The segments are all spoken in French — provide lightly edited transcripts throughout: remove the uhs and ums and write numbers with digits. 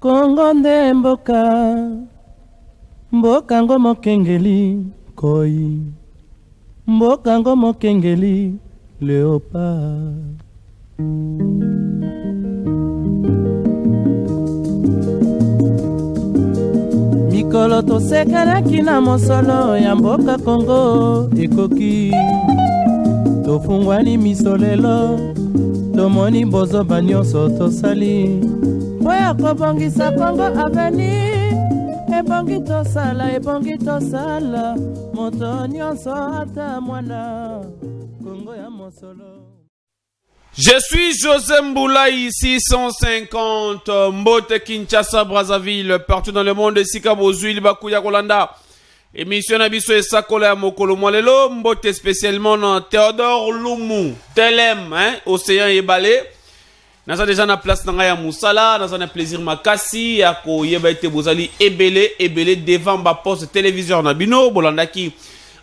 Kongo nde mboka, mboka ngo mokengeli koi, mboka ngo mokengeli léopard. Mikolo tosekelaki na mosolo ya mboka Kongo ekoki, tofungwani misolelo, tomoni bozoba nyonso tosali po ya kobongisa Kongo aveni. Ebongi tosala moto nyonso ata mwana Kongo ya mosolo. Je suis José Mboulaye, 650, Mbote, Kinshasa, Brazzaville, partout dans le monde, Sikabozui, Bakuya, Kolanda. Émission Nabiso et Sakola ya Mokolo Mwalelo, Mbote spécialement dans Théodore Loumou, Telem, Océan et Balé. Naza déjà na place na ya Moussala, naza na plaisir makasi ya ko yeba ete bozali ebele devant ba poste télévision na bino bolanda ki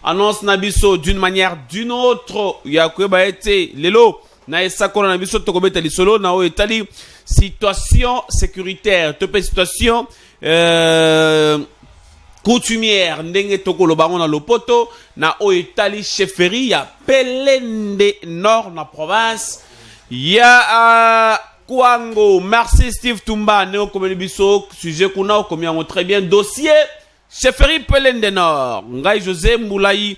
annonce na biso d'une manière d'une autre ya ko yeba ete lelo na esakona na biso tokobeta lisolo na o etali situation sécuritaire tope situation coutumière ndenge tokolo bango na lopoto na o etali chefferie ya Pelende Nord na province ya Kwango. Merci Steve Tumba Neo Komelibiso sujet kuna komiango très bien dossier chefferie Pelende Nord ngai José Mboulaye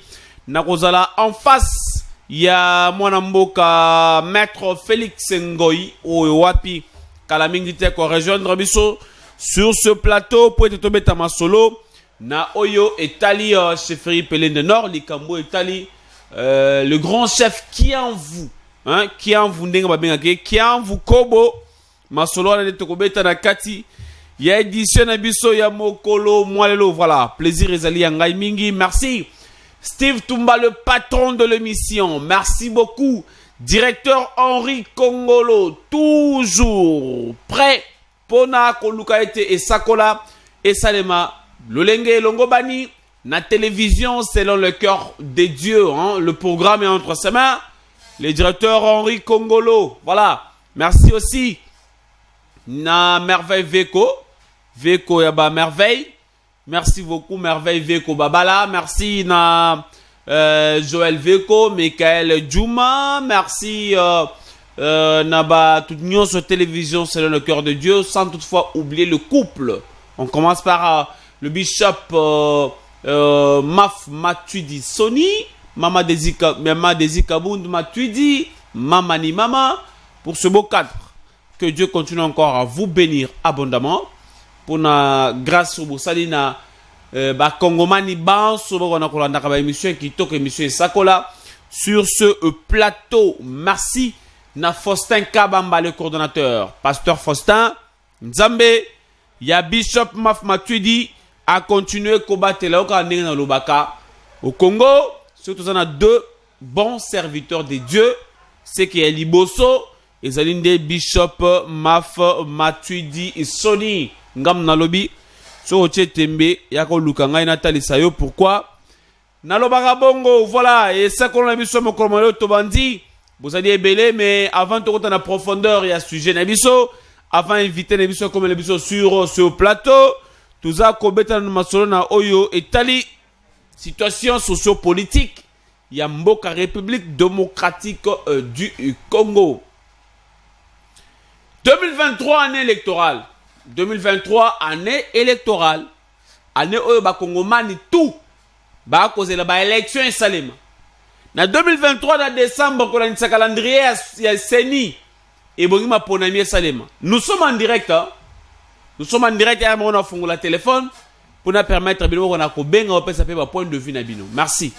na kozala en face ya mwana mboka maître Félix Ngoyi o wapi kala mingi te ko rejoindre biso sur ce plateau pour être tombé ma solo na oyo etali chefferie Pelende Nord likambo etali le grand chef qui en vous qui en vous ndenga babengake qui en vous kobo masolo na tokobeta na kati ya édition na biso ya Mokolo Mwalelo. Voilà, plaisir ezali ya ngai mingi. Merci Steve Tumba, le patron de l'émission. Merci beaucoup directeur Henri Kongolo, toujours prêt pona koluka ete esakola esalema lolenge longobani na télévision selon le cœur des dieux, le programme est entre ses mains. Le directeur Henri Kongolo, voilà. Merci aussi na Merveille Veko yaba Merveille. Merci beaucoup Merveille Veko Babala. Merci na Joël Veko, Michael Djouma. Merci na ba toute union sur télévision selon le cœur de Dieu, sans toutefois oublier le couple. On commence par le bishop Maf Matuidi Sony. Mama Desi Kabound Matuidi, Mama ni Mama, pour ce beau cadre. Que Dieu continue encore à vous bénir abondamment. Pour la grâce au Salina, Kongomani Ban, sur la émission qui toque émission Sakola, sur ce plateau. Merci, na Faustin Kabamba, le coordonnateur. Pasteur Faustin, Nzambe, ya Bishop Maf Matuidi, a continué combattre au Congo. Surtout, on a deux bons serviteurs de Dieu. C'est qui est Liboso et Zalinde Bishop Maf Matuidi et Sony. Ngam Nalobi. So Tembe. Yako Lukanga Natali Sayo. Pourquoi? Nalobara Bongo. Voilà. Et ça qu'on a vu sur mon commandant Tobandi. Vous allez belé, mais avant de rentrer en profondeur, il y a sujet Nabiso. Avant d'inviter Nabiso comme Nabiso sur ce plateau. Tout ça, Kobeta Masolona Oyo et Tali. Situation sociopolitique, il y a Mboka République démocratique du Congo. 2023 année électorale. 2023 année électorale. Année où ba Congomani tout ba cause la ba élection en Salema. Na 2023 dans décembre quand on a calendrier ya Seni et bongima ponami Salema. Nous sommes en direct Nous sommes en direct et on a fongé la téléphone. Pour nous permettre de faire un point de vue. Merci.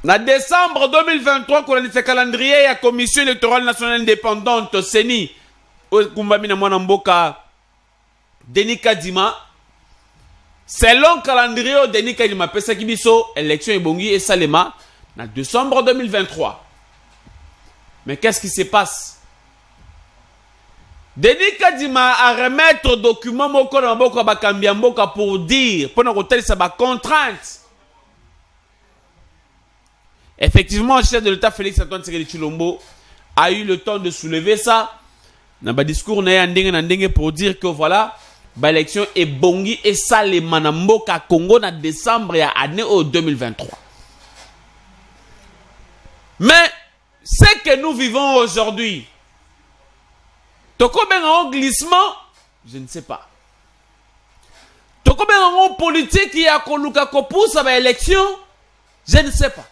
En décembre 2023, quand on a fait calendrier, la Commission électorale nationale indépendante, CENI, Denis Kadima, selon le calendrier, Denis Kadima, élection et Bongi et Salema, en décembre 2023. Mais qu'est-ce qui se passe? Denis Kadima a remettre document moko na mboka bakambia mboka pour dire pendant que tel ça ba contrainte. Effectivement, le chef de l'État Félix Antoine Tshisekedi Tshilombo a eu le temps de soulever ça na ba discours na ndenge pour dire que voilà ba élection est bongi et ça les manamboka Congo na décembre ya année au 2023. Mais ce que nous vivons aujourd'hui, toko ben un glissement, je ne sais pas. Toko ben un politique qui a koluka ko pousse ba élection, je ne sais pas.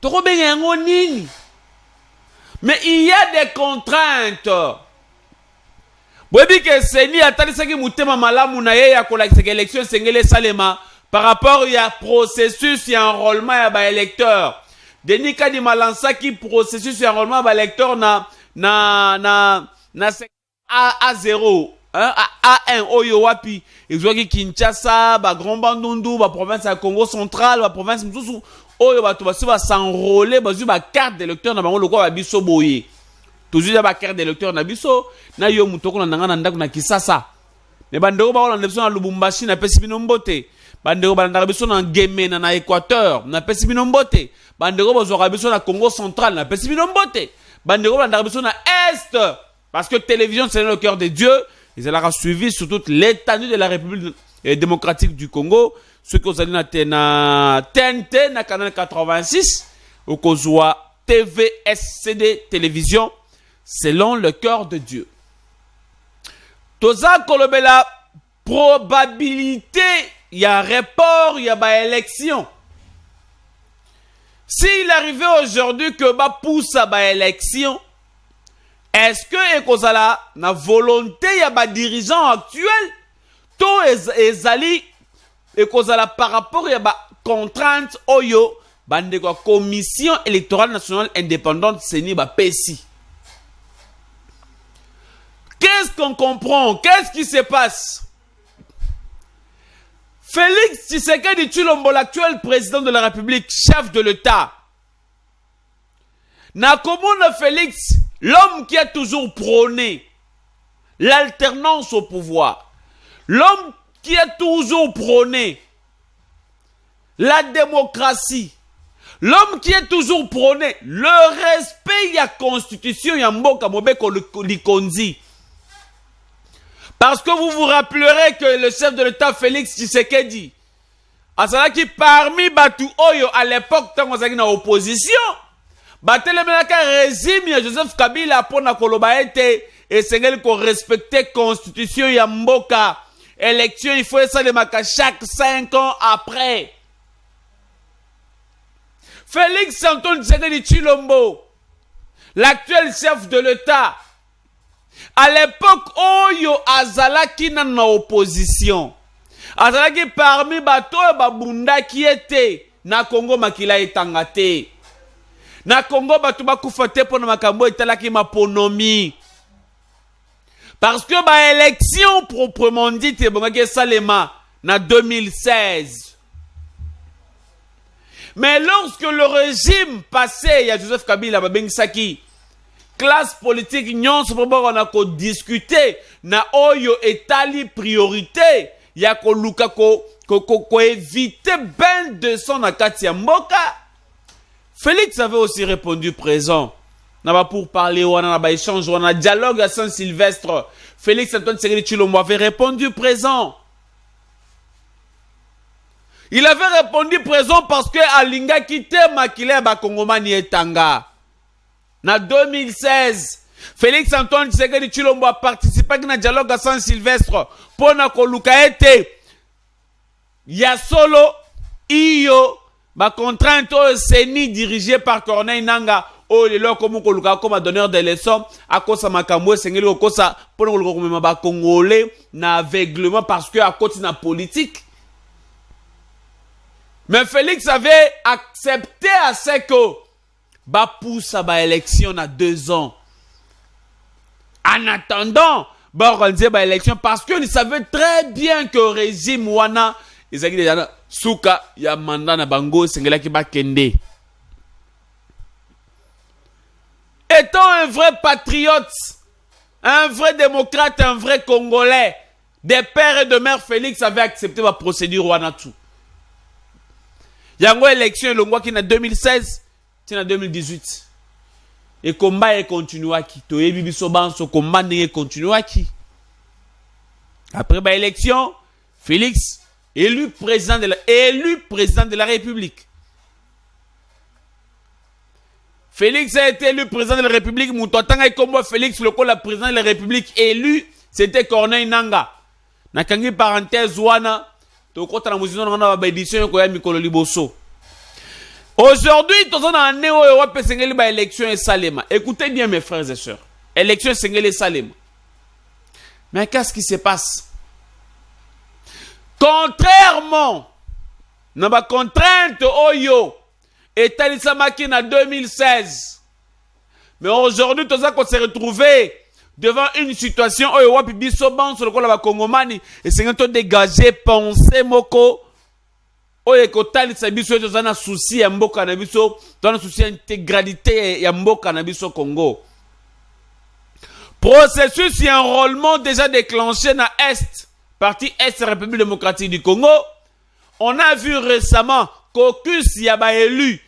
Toko ben un nini. Mais il y a des contraintes. Bobi que Seni atalisaki mutema malamu na ye ya kolakisa élection sengele salema par rapport ya processus ya enrôlement ya ba électeur. Denis Kadi malansa qui processus ya enrôlement ba électeur na A0 hein, A1 oyo wapi ezwaki Kinshasa ba Grand Bandundu ba province ya Congo central ba province mususu oyo bato basi ba s'enrôler bazu ba carte d'électeur na bango lokwa ba biso boye toujours ba carte d'électeur na biso na yo mutoko na ngana ndako na Kisasa mais bandeko ba na biso na Lubumbashi na pesi bino mbote bandeko ba na biso na Ngemena na Équateur na pesi bino mbote bandeko ba biso na Congo central na pesi bino mbote bandeko ba na biso na Est parce que télévision c'est le cœur de Dieu ils ont suivi sur toute l'étendue de la République démocratique du Congo. Ceux qui ont allé na TNT, na canal 86, ou qu'on soit TVSCD télévision, selon le cœur de Dieu. Toza kolobela probabilité, il y a report, il y a ba élection. S'il arrivait aujourd'hui que ba pousse à ba élection, est-ce que ekozala na volonté ya ba dirigeant actuel to ezali ekozala par rapport ya ba contrainte oyo bande kwa commission électorale nationale indépendante seni ba pesi. Qu'est-ce qu'on comprend? Qu'est-ce qui se passe? Félix Tshisekedi Tshilombo, l'actuel président de la République, chef de l'État, n'a comment Félix, l'homme qui a toujours prôné l'alternance au pouvoir, l'homme qui a toujours prôné la démocratie, l'homme qui a toujours prôné le respect de la constitution ya mboka mobeko likonzi. Parce que vous vous rappellerez que le chef de l'État Félix Tshisekedi azalaki parmi batu oyo à l'époque tant azalaki na opposition batelemelaka régime ya Joseph Kabila pona koloba ete esengeli ko respecter constitution ya mboka. Élection il faut ça le maka chaque 5 ans après. Félix Antoine Tshisekedi Tshilombo, l'actuel chef de l'État, à l'époque oyo azalaki na opposition, azalaki parmi bato babunda qui était na Congo makila etanga te. Na Congo bato bakufa te pona makambo etalaki maponomi. Parce que ba élection proprement dit te bongaki salema na 2016. Mais lorsque le régime passé, il y a Joseph Kabila babengisaki classe politique nyonso po bana ko discuter na oyo etali priorité ya ko luka ko éviter ben de son na kati ya mboka. Félix avait aussi répondu présent. N'a pour parler ou na ba échange ou na dialogue à Saint-Sylvestre. Félix Antoine Tshisekedi Tshilombo avait répondu présent. Il avait répondu présent parce que Alinga quitté Makile ba Kongomani etanga. En 2016, Félix Antoine Tshisekedi Tshilombo a participé à un dialogue à Saint-Sylvestre pour na koluka ete ya solo iyo ba contrainte seni dirigé par Corneille Nanga o lelo comme koluka comme donneur de leçons à cause makambo sengeli okosa pour koluka comme ba congolais na aveuglement parce que à côté na politique. Mais Félix avait accepté à ce que ba pousse à ba élection à 2 ans. En attendant, ba organiser ba élection parce que il savait très bien que régime wana ezaki déjà souka ya mandat na bango sengela ki ba kende. Étant un vrai patriote, un vrai démocrate, un vrai Congolais, des pères et de mères, Félix avait accepté la procédure wana tout. Yango élection longwa qui na 2016, c'est na 2018. et combat et continuaki. Toyebi biso banso combat et continuaki. Après ba élection, Félix élu président de la République. Félix a été élu président de la République. Moutotanga et comme Félix, le président de la République élu, c'était Corneille Nanga. Nakangi parenthèse wana, to kota na muzino na ba édition ko ya mikolo liboso. Aujourd'hui, tous on a un néo Europe sengeli ba élection et Salema. Écoutez bien mes frères et sœurs. Élection sengeli Salema. Mais qu'est-ce qui se passe? Contrairement na ba contrainte oyo etalisamaki na 2016. Mais aujourd'hui, tous on s'est retrouvé devant une situation où Europe biso ban sur le col de Congomani et c'est un dégager penser moko oye kotalisa biso to zana souci ya mboka na biso to na souci intégralité ya mboka na biso Congo. Processus et enrôlement déjà déclenché na Est, partie Est République démocratique du Congo. On a vu récemment caucus ya ba élu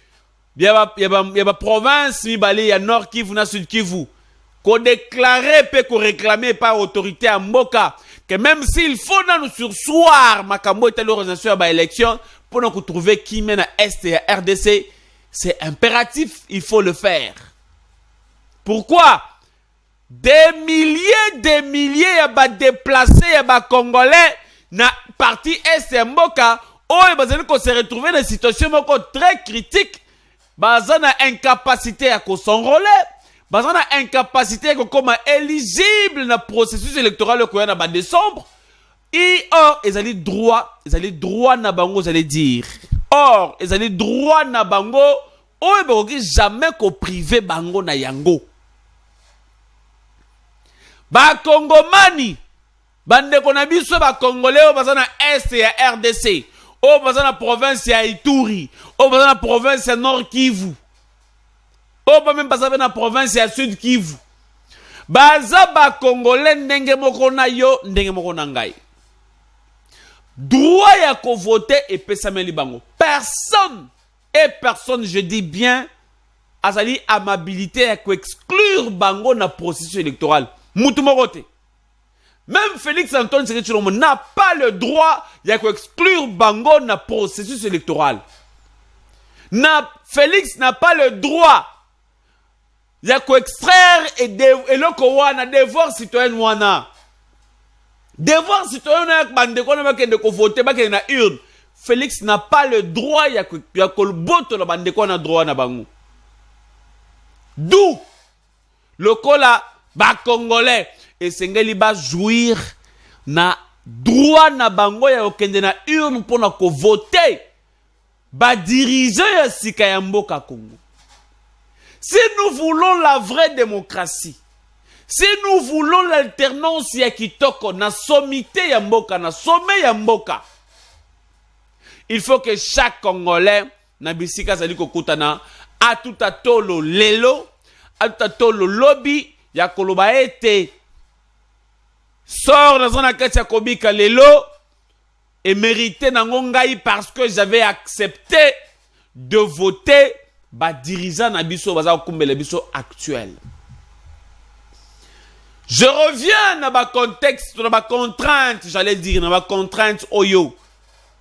ya ba province mi balé ya Nord Kivu na Sud Kivu qu'on déclarait peut qu'on réclamait par autorité à Mboka que même s'il faut nous sursoir makambo et l'organisation à l'élection pour nous trouver qui mène à Est et à RDC, c'est impératif, il faut le faire. Pourquoi? Des milliers à bas déplacés à bas congolais na partie Est et Mboka qu'on s'est retrouvé dans une situation très critique, basée na incapacité à s'enrôler. Basant na incapacité comme éligible na processus électoral ko na ba décembre et or ils allaient droit na bango ils allaient dire or ils allaient droit na bango o boki jamais ko privé bango na yango ba Congomani bande ko na biso ba Congolais o bazana Est ya RDC o bazana province ya Ituri o bazana province ya Nord Kivu. Oh, pas même pas ça dans la province et à Sud Kivu. Baza ba Congolais ndenge moko na yo, ndenge moko na ngai. Droit ya ko voter et pesameli bango. Personne, je dis bien, azali amabilité à ko exclure bango na processus électoral. Moutou morote. Même Félix Antoine Tshisekedi Tshilombo n'a pas le droit ya ko exclure bango na processus électoral. Félix n'a pas le droit il y a qu'à extraire et le kowana devoir citoyen wana. Devoir citoyen de voter na urne. Félix n'a pas le droit il y a que boto la bande na droit na bango. D'où le kola ba congolais et sengeli ba jouir na droit na bango ya okende na urne pour na ko voter ba diriger ya sika ya mboka Congo. Si nous voulons la vraie démocratie, si nous voulons l'alternance ya kitoko na sommité ya mboka, na sommet ya mboka, il faut que chaque Congolais na bisika zali kokutana atutolo lelo, atutolo lobby ya koloba ete sort dans un akati ya kobika lelo et mérité nango ngai parce que j'avais accepté de voter ba dirigeant na biso baza kumbele biso actuel. Je reviens na ba contexte, na ba contrainte, j'allais dire na ba contrainte oyo.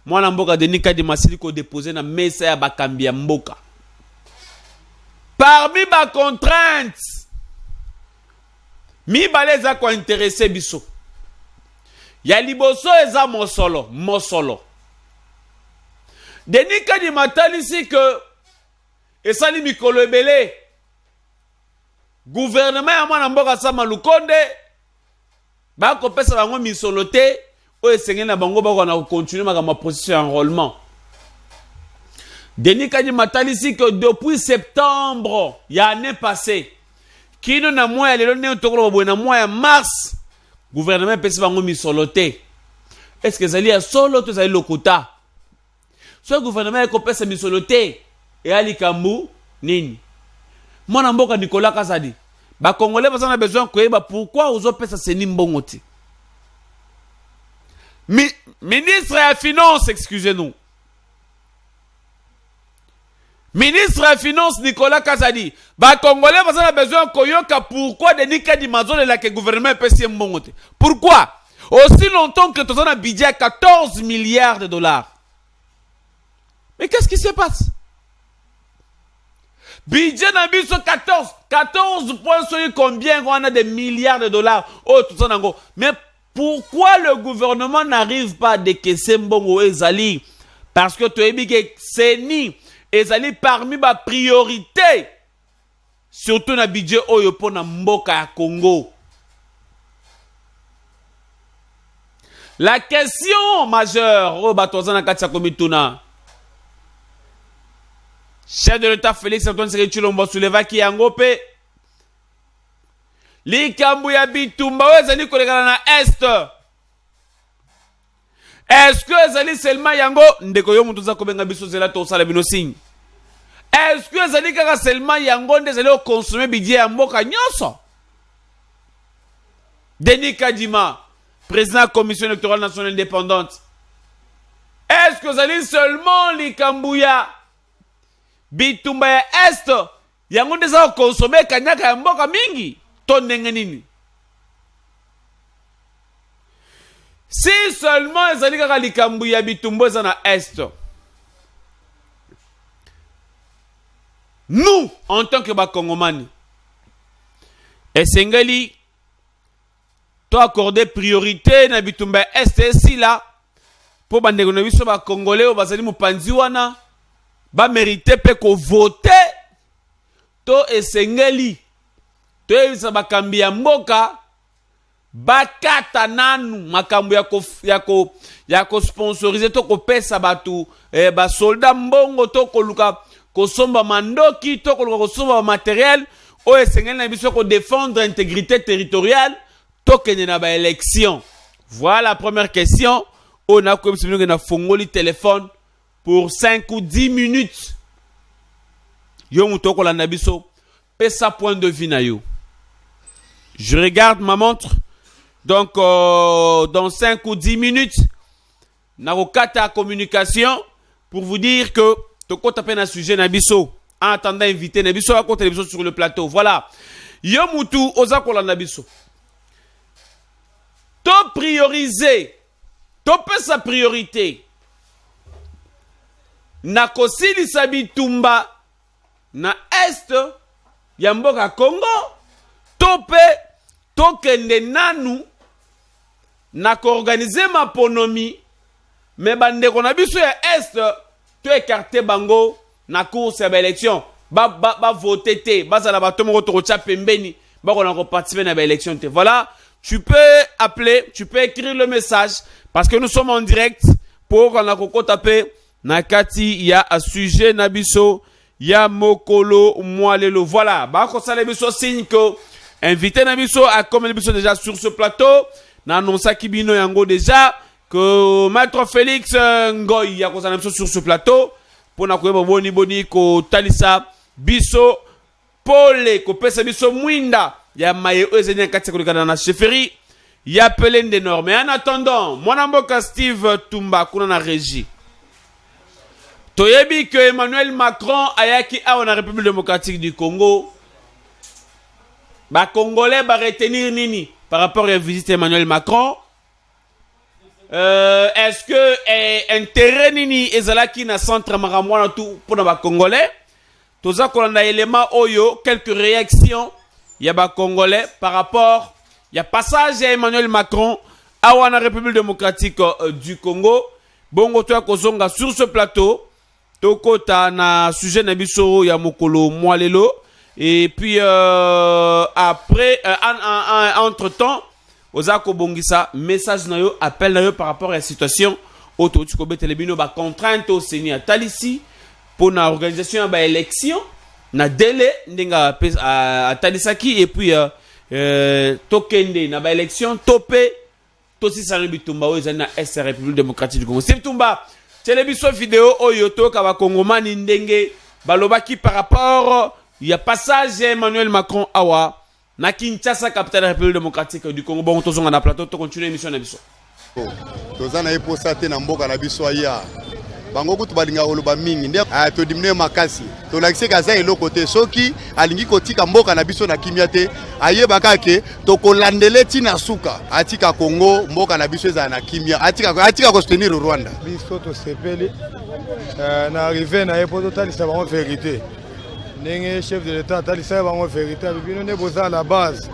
Moi na mboka Denis Kadi Masili ko déposer na mesa ya bakambi ya mboka. Parmi ba contrainte mi baleza ko intéresser biso. Ya liboso eza mosolo. Denis Kadi Matalisi que et sali mikolo ebele gouvernement ya mwana mboka Sama Lukonde ba ko pesa bango misoloté o esengeli na bango ba ko continuer ma processus d'enrôlement. Denis Kadi Matalisi que depuis septembre ya année passée kino na mois ya lelo ne tokolo boye na mois ya mars gouvernement pesa bango misoloté. Est-ce que zali ya solo to zali lokuta? So gouvernement ko pesa misoloté et Ali Kambu nini mwana mboka Nicolas Kazadi ba congolais bazana besoin koyeba pourquoi ozopesa seni mbongo ti ministre ya finance excusez-nous Ministre des Finances Nicolas Kazadi, ba Congolais a besoin koyoka pourquoi Denis Kadimazon et le gouvernement peut monter. Pourquoi? Aussi longtemps que tu as un budget à 14 milliards de dollars. Mais qu'est-ce qui se passe? Budget n'a 14 points sur combien on a des milliards de dollars. Oh, tout ça n'ango. Mais pourquoi le gouvernement n'arrive pas à décaisser Mbongo Ezali? Parce que tu as dit que Seni Ezali parmi ma priorité. Surtout na budget oyo pour na mboka à Congo. La question majeure, oh, Batozana Katsakomituna. Chef de l'État Félix Antoine Tshisekedi Tshilombo souleva ki yangope. Likambu ya bitumba wezali kolekana na Est. Est-ce que ezali seulement yango ndeko yo mutu za kobenga biso zela to sala bino signe? Est-ce que ezali kaka seulement yango ndezali o consommer budget ya mboka nyonso? Denis Kadima, président de la Commission électorale nationale indépendante. Est-ce que ezali seulement likambu ya bitumba ya Est yango ndeza ko consommer kanyaka ya mboka mingi? To ndenge nini? Si seulement ezali kaka likambu ya bitumba za na Est, nous, en tant que Bakongomani, esengeli to accorder priorité na bitumba Est ici là pour bandeko na biso ba Congolais o bazali mopanzi wana ba mériter pe ko voter to esengeli to yebisa bakambi ya mboka bakata nanu makambo ya ko sponsoriser to ko pesa batu ba soldat mbongo to ko luka ko somba mandoki to ko luka ko somba matériel o esengeli na biso ko défendre intégrité territoriale to kene na ba élection. Voilà la première question. On a comme si nous na fongoli téléphone pour 5 ou 10 minutes. Yo muto ko landa biso pesa point de vue na yo. Je regarde ma montre. Donc, dans 5 ou 10 minutes, Narokata communication pour vous dire que Toko tapé un sujet Nabiso. En attendant, inviter Nabiso à côté Nabiso sur le plateau. Voilà. Yomutu Ozakola Nabiso. To prioriser. To pe sa priorité. Nakosili Sabitumba. Na Est. Yamboka Congo. Tope. Tokende nanu. Nako organiser ma ponomi. Mais bande qu'on a vu sur Est. Tu écarté bango. Na course à l'élection. Ba voter te. Ba za la batomo rotorocha pembeni. Ba qu'on a participé à l'élection te. Voilà. Tu peux appeler. Tu peux écrire le message. Parce que nous sommes en direct. Pour qu'on a koko taper. Nakati ya a sujet nabiso. Ya mokolo moalelo. Voilà. Ba qu'on sa lebiso signe que. Invité Nabiso à comme Nabiso déjà sur ce plateau. N'annonça Kibino Yango déjà que Maître Félix Ngoy a causé Nabiso sur ce plateau pour na koyeba boni ko talisa biso pole ko pesa biso mwinda ya maye ezenya kati ko na chefferie ya Pelende des normes. Mais en attendant, mon mboka Steve Tumba kuna na régie. Toyebi que Emmanuel Macron ayaki a na République démocratique du Congo. Ba Congolais va retenir nini par rapport à la visite Emmanuel Macron? Est-ce que intérêt nini ezalaki na centre maramwana tout pour ba Congolais? Toza kolanda élément oyo quelques réactions ya ba Congolais par rapport ya passage à Emmanuel Macron à la République démocratique du Congo. Bongo to kozonga sur ce plateau tokota na sujet na biso ya mokolo moalelo. Et puis après, entre-temps, Ozako Bongisa, message na yo, appel na yo par rapport à la situation. Auto Tsukobe Telebino ba contrainte au Seigneur Talissi pour na organisation ba élection na délai ndenga à Talisaki et puis tokende na ba élection topé tosi sanu bitumba o ezana est République démocratique du Congo. C'est Tumba. Télévision vidéo oyo to ka ba Kongomani ndenge balobaki par rapport il y a passage Emmanuel Macron awa na Kinshasa capitale de la République démocratique du Congo. Bon tozonga na plateau to continuer émission na biso. Tozana eposate na mboka na biso ya bango kutu balinga oloba mingi nde to dimne makasi to lakise kaza eloko te soki alingi kotika mboka na biso na kimia te ayeba kake to kolandele tina suka atika Congo mboka na biso za na kimia atika ko soutenir Rwanda biso to sepeli na arrivé na epo total ça va vérité nenge chef de l'état talisa va vérité bino ne boza à la base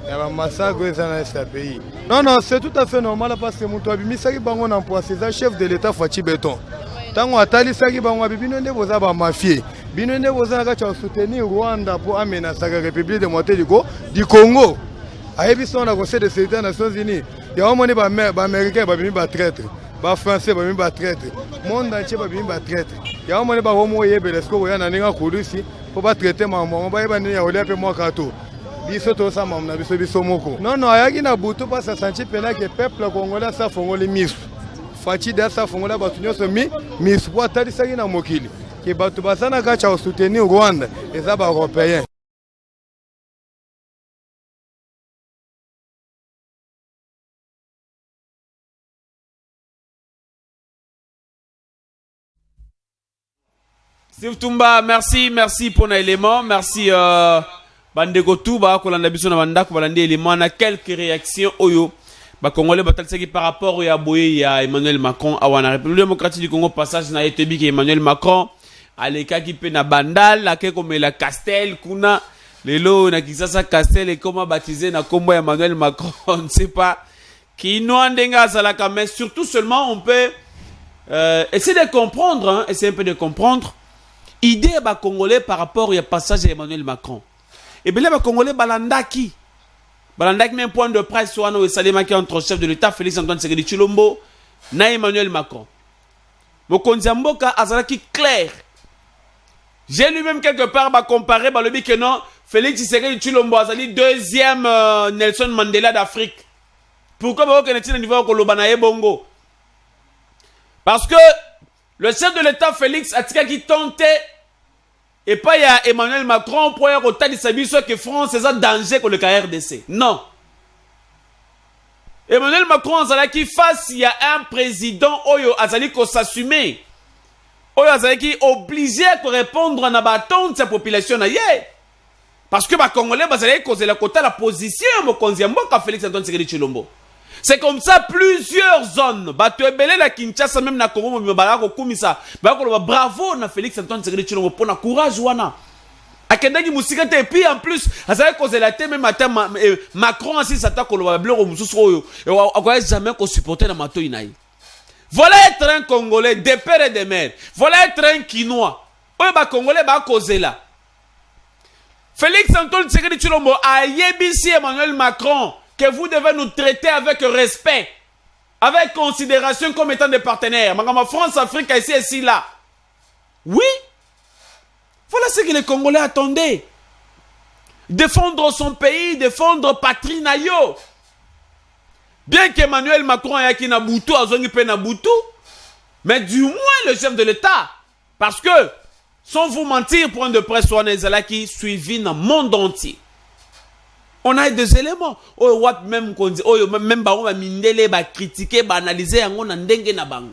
ya ba massacre dans ce pays. Non, c'est tout à fait normal parce que muto abimisa ki bango na emploi c'est chef de l'état Fachi Beton. Tango atalisa ki bango bino ne boza ba mafie. Bino ne boza ka cha soutenir Rwanda pour amener la République démocratique du Congo. Ayebi son na Conseil de sécurité des Nations Unies. Ya omoni ba américain ba bimi ba traître. Ba français ba bimi ba traître. Monde entier ba bimi ba traître. Ya omoni ba homo yebe lesko ya na ninga kulusi pour ba traiter mambo ba yeba ni ya olia pe mo kato. Biso to sa mamna biso moko. Non, ayaki na butu pa sa santi pena ke peuple congolais sa fongoli misu. Fachi da sa fongola batu nyoso misu po atalisa ki na mokili. Ke batu basana ka cha soutenir Rwanda eza ba européen. Steve Tumba, merci pour l'élément, merci bandeko tout ba kolanda biso na bandako balandi élément na quelques réactions oyo ba congolais batalsaki par rapport ya boye ya Emmanuel Macron à la République démocratique du Congo passage na etebi ke Emmanuel Macron alekaki pe na bandal ake komela Castel kuna lelo na kisasa Castel et comment baptiser na kombo Emmanuel Macron on ne sait pas qui nous ndenga zalaka mais surtout seulement on peut essayer de comprendre hein, essayer un peu de comprendre idée ba congolais par rapport au passage à Emmanuel Macron. Et bien là, les Congolais balandaki même point de presse soit au Salemaki entre chef de l'État Félix Antoine Tshisekedi Tshilombo na Emmanuel Macron. Mokonzi Mboka azalaki clair. J'ai lui-même quelque part comparé le dit que non Félix Tshisekedi Tshilombo azali deuxième Nelson Mandela d'Afrique. Pourquoi vous connaissez le niveau kolobana bongo? Parce que le chef de l'État Félix Atika qui tentait et pas il y a Emmanuel Macron pour y avoir dit que France c'est un danger pour le RDC. Non. Emmanuel Macron azala qui face il y a un président oyo azali ko s'assumer. Oyo azali qui obligé à répondre à bâton de sa population na yé. Parce que ba Congolais bazali causer la quota la position mo konzi mboka Félix Antoine Tshisekedi Tshilombo. C'est comme ça plusieurs zones. Bato ebele la Kinshasa même na Congo mo balako kumisa. Balako bravo na Félix Antoine Tshisekedi Tshilombo pour na courage wana. Akendaki musika te et puis en plus azali cause la te même matin Macron ainsi s'attaque ko lo bloko mususu oyo. Akoya jamais ko supporter na mato inayi. Voilà être un Congolais de père et de mère. Voilà être un Quinois. Oyo ba Congolais ba cause là. Félix Antoine Tshisekedi Tshilombo a yebisi Emmanuel Macron que vous devez nous traiter avec respect, avec considération comme étant des partenaires. Magama France, Afrique, ici, là. Oui. Voilà ce que les Congolais attendaient. Défendre son pays, défendre patrie nayo. Bien qu'Emmanuel Macron ait qui Nabutu, azongi pe Nabutu, mais du moins le chef de l'État. Parce que, sans vous mentir, point de presse, on est qui suivi dans le monde entier. On a des éléments. Oh, what même qu'on dit, oh, même baron va mindele, va critiquer, va analyser, on a ndenge na bango.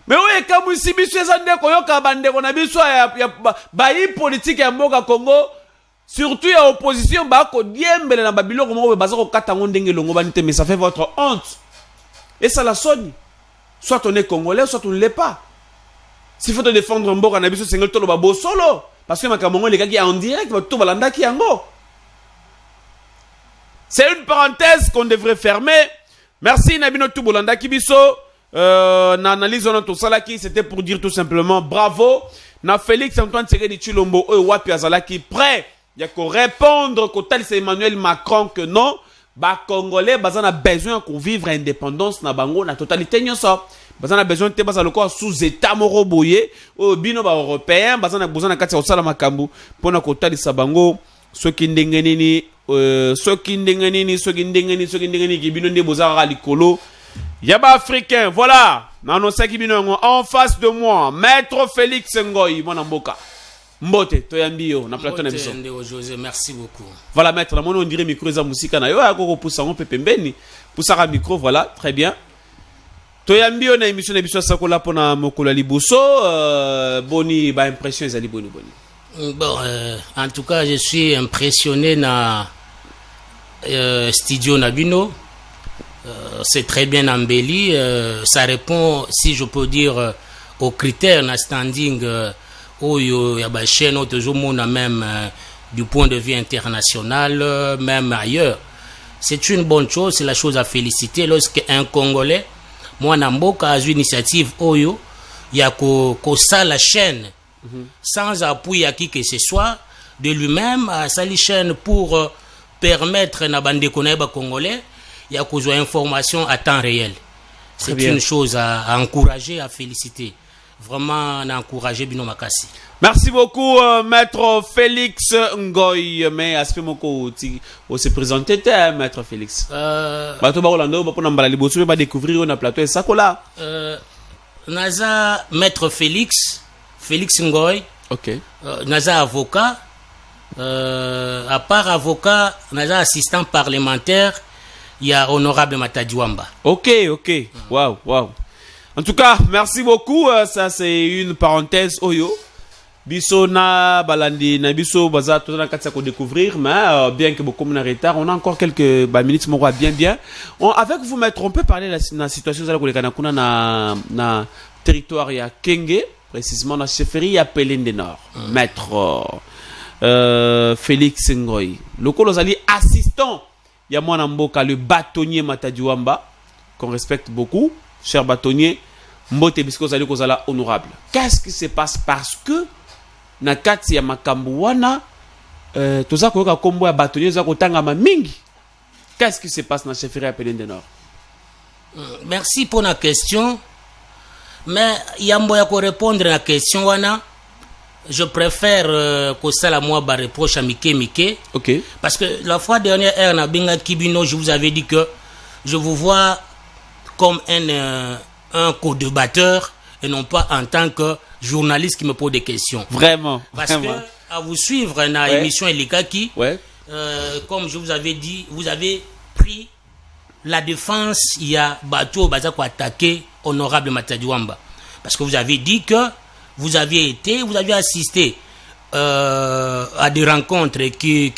Mais oui, comme si biso zande koyoka bande qu'on a biso ya bayi politique ya mboka Congo, surtout ya opposition ba ko diembele na babilo ko mo baza ko kata ndenge longo banite mais ça fait votre honte. Et ça la sonne. Soit on est congolais, soit on ne l'est pas. S'il faut te défendre mboka na biso sengel tolo ba bo solo parce que makamongo les gars qui en direct va tout balanda ki yango. C'est une parenthèse qu'on devrait fermer. Merci Nabino Touboulanda Kibiso. N'analyse notre salaki, c'était pour dire tout simplement bravo. Na Félix Antoine Tshisekedi Tshilombo Wapi Azalaki prêt. Il y a qu'à répondre qu'au tel c'est Emmanuel Macron que non. Bah Congolais, bah on a besoin qu'on vive indépendance na bango na totalité nyonso. Bah on a besoin de te quoi sous état moro boyé. Au bino bah européen, bah on a besoin de katia osala makambu pour na kotali sa bango. Ceux qui ndengenini kibino nde bozara likolo yaba africain voilà nano sakibino en face de moi maître Félix Ngoyi mona mboka mbote toyambio na plateau na biso José merci beaucoup voilà maître la mono on dirait micro za musika na yo akoko poussa on peut pembeni poussa micro voilà très bien toyambi on a émission na biso sakola pona mokolo liboso boni ba impression ezali boni. Bon, en tout cas, je suis impressionné na studio Nabino. C'est très bien embelli. Ça répond, si je peux dire, aux critères na standing où il y a des chaînes toujours même du point de vue international, même ailleurs. C'est une bonne chose, c'est la chose à féliciter. Lorsqu'un Congolais, moi, Namboka a une initiative Oyo, il y a ça la chaîne. Sans appui à qui que ce soit, de lui-même à sa chaîne pour permettre na bande koneba congolais, il y a une information à temps réel. C'est une chose à encourager, à féliciter. Vraiment, à encourager Bino Makasi. Merci beaucoup, Maître Félix Ngoy. Mais aspect moko on se présenter, Maître Félix. Bato ba Rolando, ba pona mbala liboso ba découvrir na plateau Sakola. Naza Maître Félix Ngoy. OK. Naza avocat. À part avocat, naza assistant parlementaire, il y a honorable Matadiwamba. OK. Wow. En tout cas, merci beaucoup. Ça c'est une parenthèse Oyo. Biso na balandi na biso baza tout na katsa ko découvrir, mais bien que beaucoup en retard, on a encore quelques minutes mo bien. Avec vous Maître, on peut parler de la situation za ko lekana kuna na territoire ya Kenge, précisément dans chefferie ya Pelende Nord. Maître Félix Ngoy. Lokolo zali assistant ya mwana mboka le bâtonnier Matadiwamba qu'on respecte beaucoup, cher bâtonnier Mbote bisko zali ko zala honorable. Qu'est-ce qui se passe parce que na kati ya makambo wana toza koyoka kombo ya bâtonnier za kotangama mingi. Qu'est-ce qui se passe na chefferie ya Pelende Nord? Merci pour la question. Mais yambo ya ko répondre à la question wana, je préfère que ça la moi ba reproche à Mike. OK. Parce que la fois dernière na Benga Kibino, je vous avais dit que je vous vois comme un co-débatteur et non pas en tant que journaliste qui me pose des questions. Vraiment. Parce que à vous suivre dans l'émission Elikaki, comme je vous avais dit, vous avez pris la défense, il y a Bato Bazako attaqué honorable Matadiwamba. Parce que vous avez dit que vous aviez assisté à des rencontres qui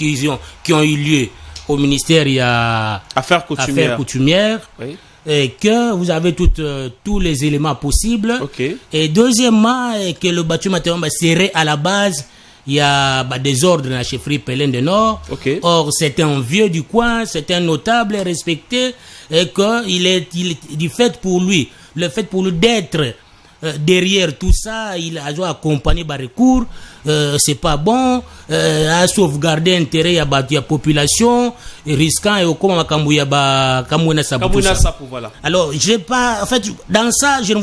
ont eu lieu au ministère, il y a Affaires coutumières. Oui. Et que vous avez tous les éléments possibles. Okay. Et deuxièmement, que le bâtiment Matadiwamba serait à la base, il y a des ordres dans la chefferie Pelende Nord. Okay. Or, c'est un vieux du coin, c'est un notable respecté, et que il est du fait pour lui, le fait pour lui d'être derrière tout ça, il a dû accompagner par recours, c'est pas bon, à sauvegarder l'intérêt de la population, risquant et au comment Kamouya Sapou. Voilà. Alors, en fait, dans ça, je ne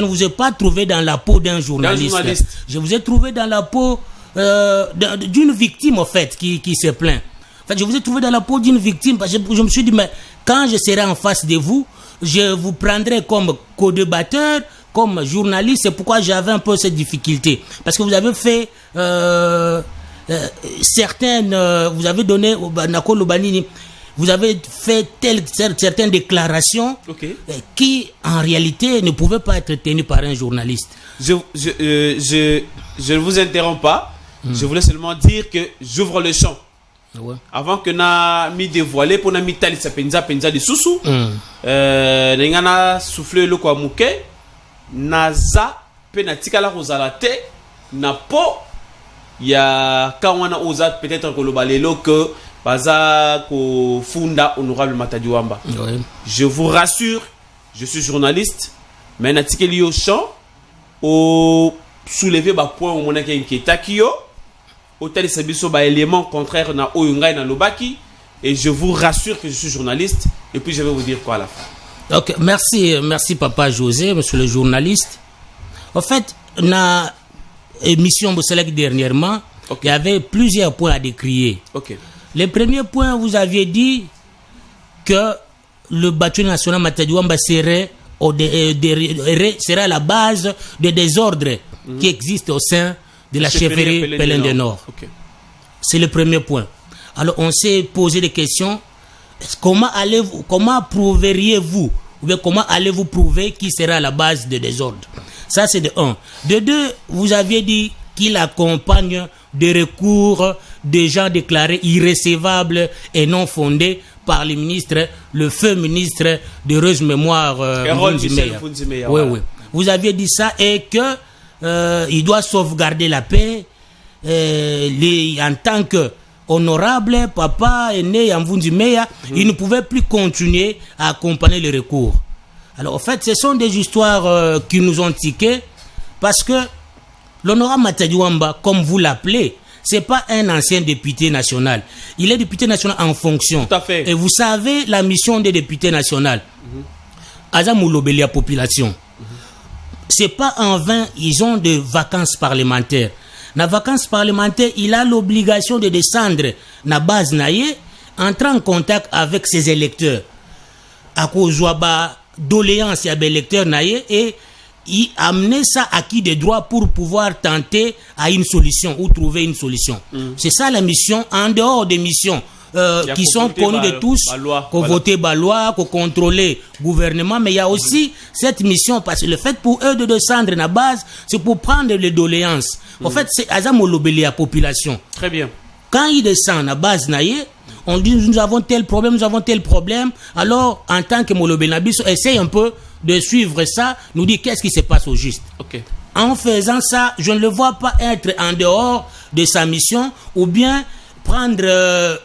vous ai pas trouvé dans la peau d'un journaliste. Je vous ai trouvé dans la peau d'une victime, en fait, qui se plaint. En fait, je vous ai trouvé dans la peau d'une victime parce que je me suis dit, mais quand je serai en face de vous, je vous prendrai comme co-débatteur, comme journaliste. C'est pourquoi j'avais un peu cette difficulté. Parce que vous avez fait vous avez donné au Nako Lobanini, vous avez fait certaines déclarations qui, en réalité, ne pouvaient pas être tenues par un journaliste. Je ne vous interromps pas. Je voulais seulement dire que j'ouvre le champ. Ouais. Avant que na mi dévoilé pour na mi tali sa penza de susu n'engana souffler le kwa muke naza penatika la rozala te na po ya kawana oza peut-être que le balelo que baza ko funda honorable Matadiwamba. Ouais. Je vous rassure, je suis journaliste mais na tikeli au champ au soulever ba point au monaki inquiéta kio hôtel Sabiso ba élément contraire na oyungai na lobaki et je vous rassure que je suis journaliste et puis je vais vous dire quoi à la fin. Donc merci papa José, monsieur le journaliste. En fait, na émission Boselek dernièrement, il y avait plusieurs points à décrier. OK. Le premier point, vous aviez dit que le bâtiment national Matadiwamba serait à la base des désordres qui existent au sein de la chefferie Pelende Nord. Okay. C'est le premier point. Alors on s'est posé des questions. Comment prouveriez-vous ou bien comment allez-vous prouver qui sera à la base de désordre? Ça, c'est de un. De deux, vous aviez dit qu'il accompagne des recours des gens déclarés irrécevables et non fondés par le feu ministre de heureuse mémoire, Nvunzimeya. Oui. Vous aviez dit ça et que il doit sauvegarder la paix en tant que honorable papa aîné Nvunzimeya, il ne pouvait plus continuer à accompagner les recours. Alors en fait, ce sont des histoires qui nous ont tiqué parce que l'honorable Matadi Wamba, comme vous l'appelez, c'est pas un ancien député national. Il est député national en fonction. Tout à fait. Et vous savez la mission des députés nationaux. Azamoulobelia la population. C'est pas en vain, ils ont des vacances parlementaires. La vacance parlementaire, il a l'obligation de descendre na base naïe, entrer en contact avec ses électeurs. À cause doléance à électeurs naïe et y amener ça à qui des droits pour pouvoir tenter à une solution ou trouver une solution. C'est ça la mission, en dehors des missions qui sont connues de tous, qu'on voter la loi, qu'on contrôler le gouvernement, mais il y a aussi cette mission, parce que le fait pour eux de descendre à la base, c'est pour prendre les doléances. En fait, c'est Azamolobeli la population. Très bien. Quand ils descendent à la base, on dit nous avons tel problème, alors en tant que Molobeli, essaye un peu de suivre ça, nous dit qu'est-ce qui se passe au juste. Okay. En faisant ça, je ne le vois pas être en dehors de sa mission ou bien prendre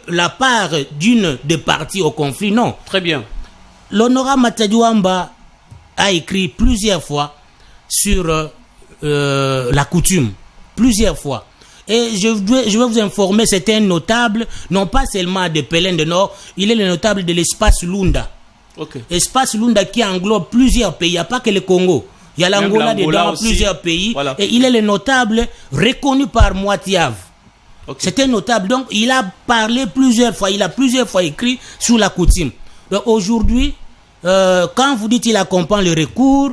la part d'une des parties au conflit. Non. Très bien. L'honorable Matadi Wamba a écrit plusieurs fois sur la coutume. Plusieurs fois. Et je vais vous informer, c'est un notable, non pas seulement de Pelène de Nord, il est le notable de l'espace Lunda. Okay. Espace Lunda qui englobe plusieurs pays, il n'y a pas que le Congo. Il y a l'Angola dedans, plusieurs pays. Voilà. Et il est le notable reconnu par Moitiave. Okay. C'est un notable. Donc, il a parlé plusieurs fois, il a plusieurs fois écrit sur la coutume. Donc, aujourd'hui, quand vous dites qu'il accompagne les recours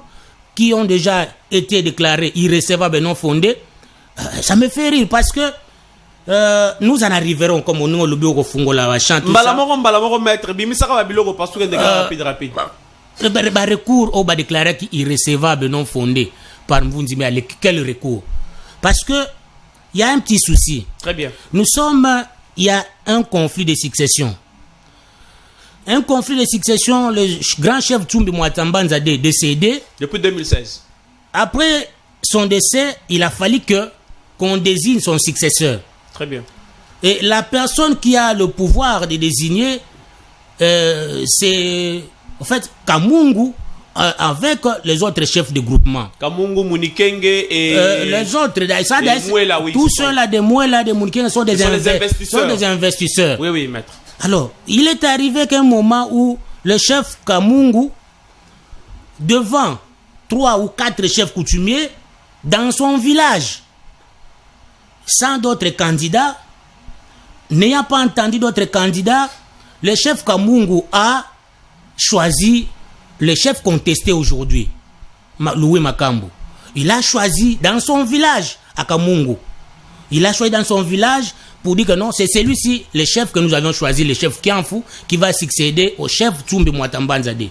qui ont déjà été déclarés irrécevables et non fondés, ça me fait rire parce que nous en arriverons comme on nous le bureau Fungola va chanter. Mbalamoro maître, bimisaka va biloko parce que rapide. Le recours au bas déclaré qui irrécevable non fondé par Nvunzimeya. Quel recours? Parce que il y a un petit souci. Très bien. Il y a un conflit de succession. Un conflit de succession, le grand chef Tsumbi Mwatambanzade décédé depuis 2016. Après son décès, il a fallu qu'on désigne son successeur. Très bien. Et la personne qui a le pouvoir de désigner, c'est en fait Kamungu avec les autres chefs de groupement. Kamungu, Munikenge et les autres, tous ceux-là de Mouela, de Munikenge sont des investisseurs. Oui, maître. Alors, il est arrivé qu'un moment où le chef Kamungu, devant 3 ou 4 chefs coutumiers, dans son village, sans d'autres candidats, n'ayant pas entendu d'autres candidats, le chef Kamungu a choisi le chef contesté aujourd'hui, Louis Makambo. Il a choisi dans son village à Kamungu. Il a choisi dans son village pour dire que non, c'est celui-ci, le chef que nous avions choisi, le chef Kianfou, qui va succéder au chef Tsumbi Mwatambanzade.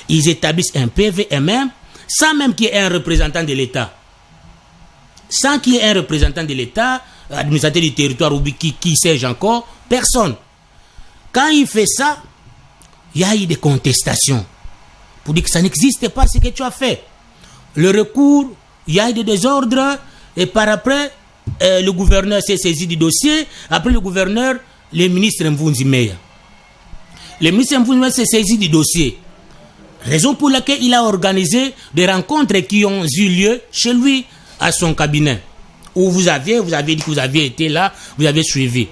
Ils établissent un PVMM sans même qu'il y ait un représentant de l'État. Sans qu'il y ait un représentant de l'État, administrateur du territoire ou qui sais-je encore, personne. Quand il fait ça, il y a eu des contestations pour dire que ça n'existe pas ce que tu as fait. Le recours, il y a eu des désordres et par après, le gouverneur s'est saisi du dossier. Après le gouverneur, le ministre Nvunzimeya. Le ministre Nvunzimeya s'est saisi du dossier. Raison pour laquelle il a organisé des rencontres qui ont eu lieu chez lui, à son cabinet, où vous avez dit que vous aviez été là, vous avez suivi.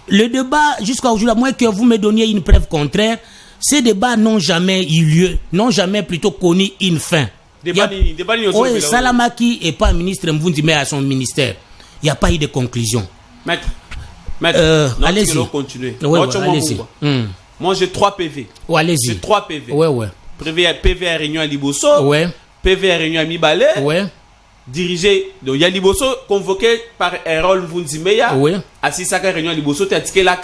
Le débat, jusqu'à aujourd'hui, à moins que vous me donniez une preuve contraire, ces débats n'ont jamais eu lieu, n'ont jamais plutôt connu une fin. Oui, Salamaki n'est pas ministre Nvunzimeya à son ministère. Il n'y a pas eu de conclusion. Maître, allez-y. Allez-y. Moi, j'ai 3 PV. Oh, allez-y. J'ai 3 PV. Ouais. PV à Réunion à Liboso. Ouais. PV à Réunion à Mibale. Ouais. Dirigé de Yaliboso, convoqué par Erol Nvunzimeya. Oui. À Sisaka Réunion à Liboso, tu as tiqué là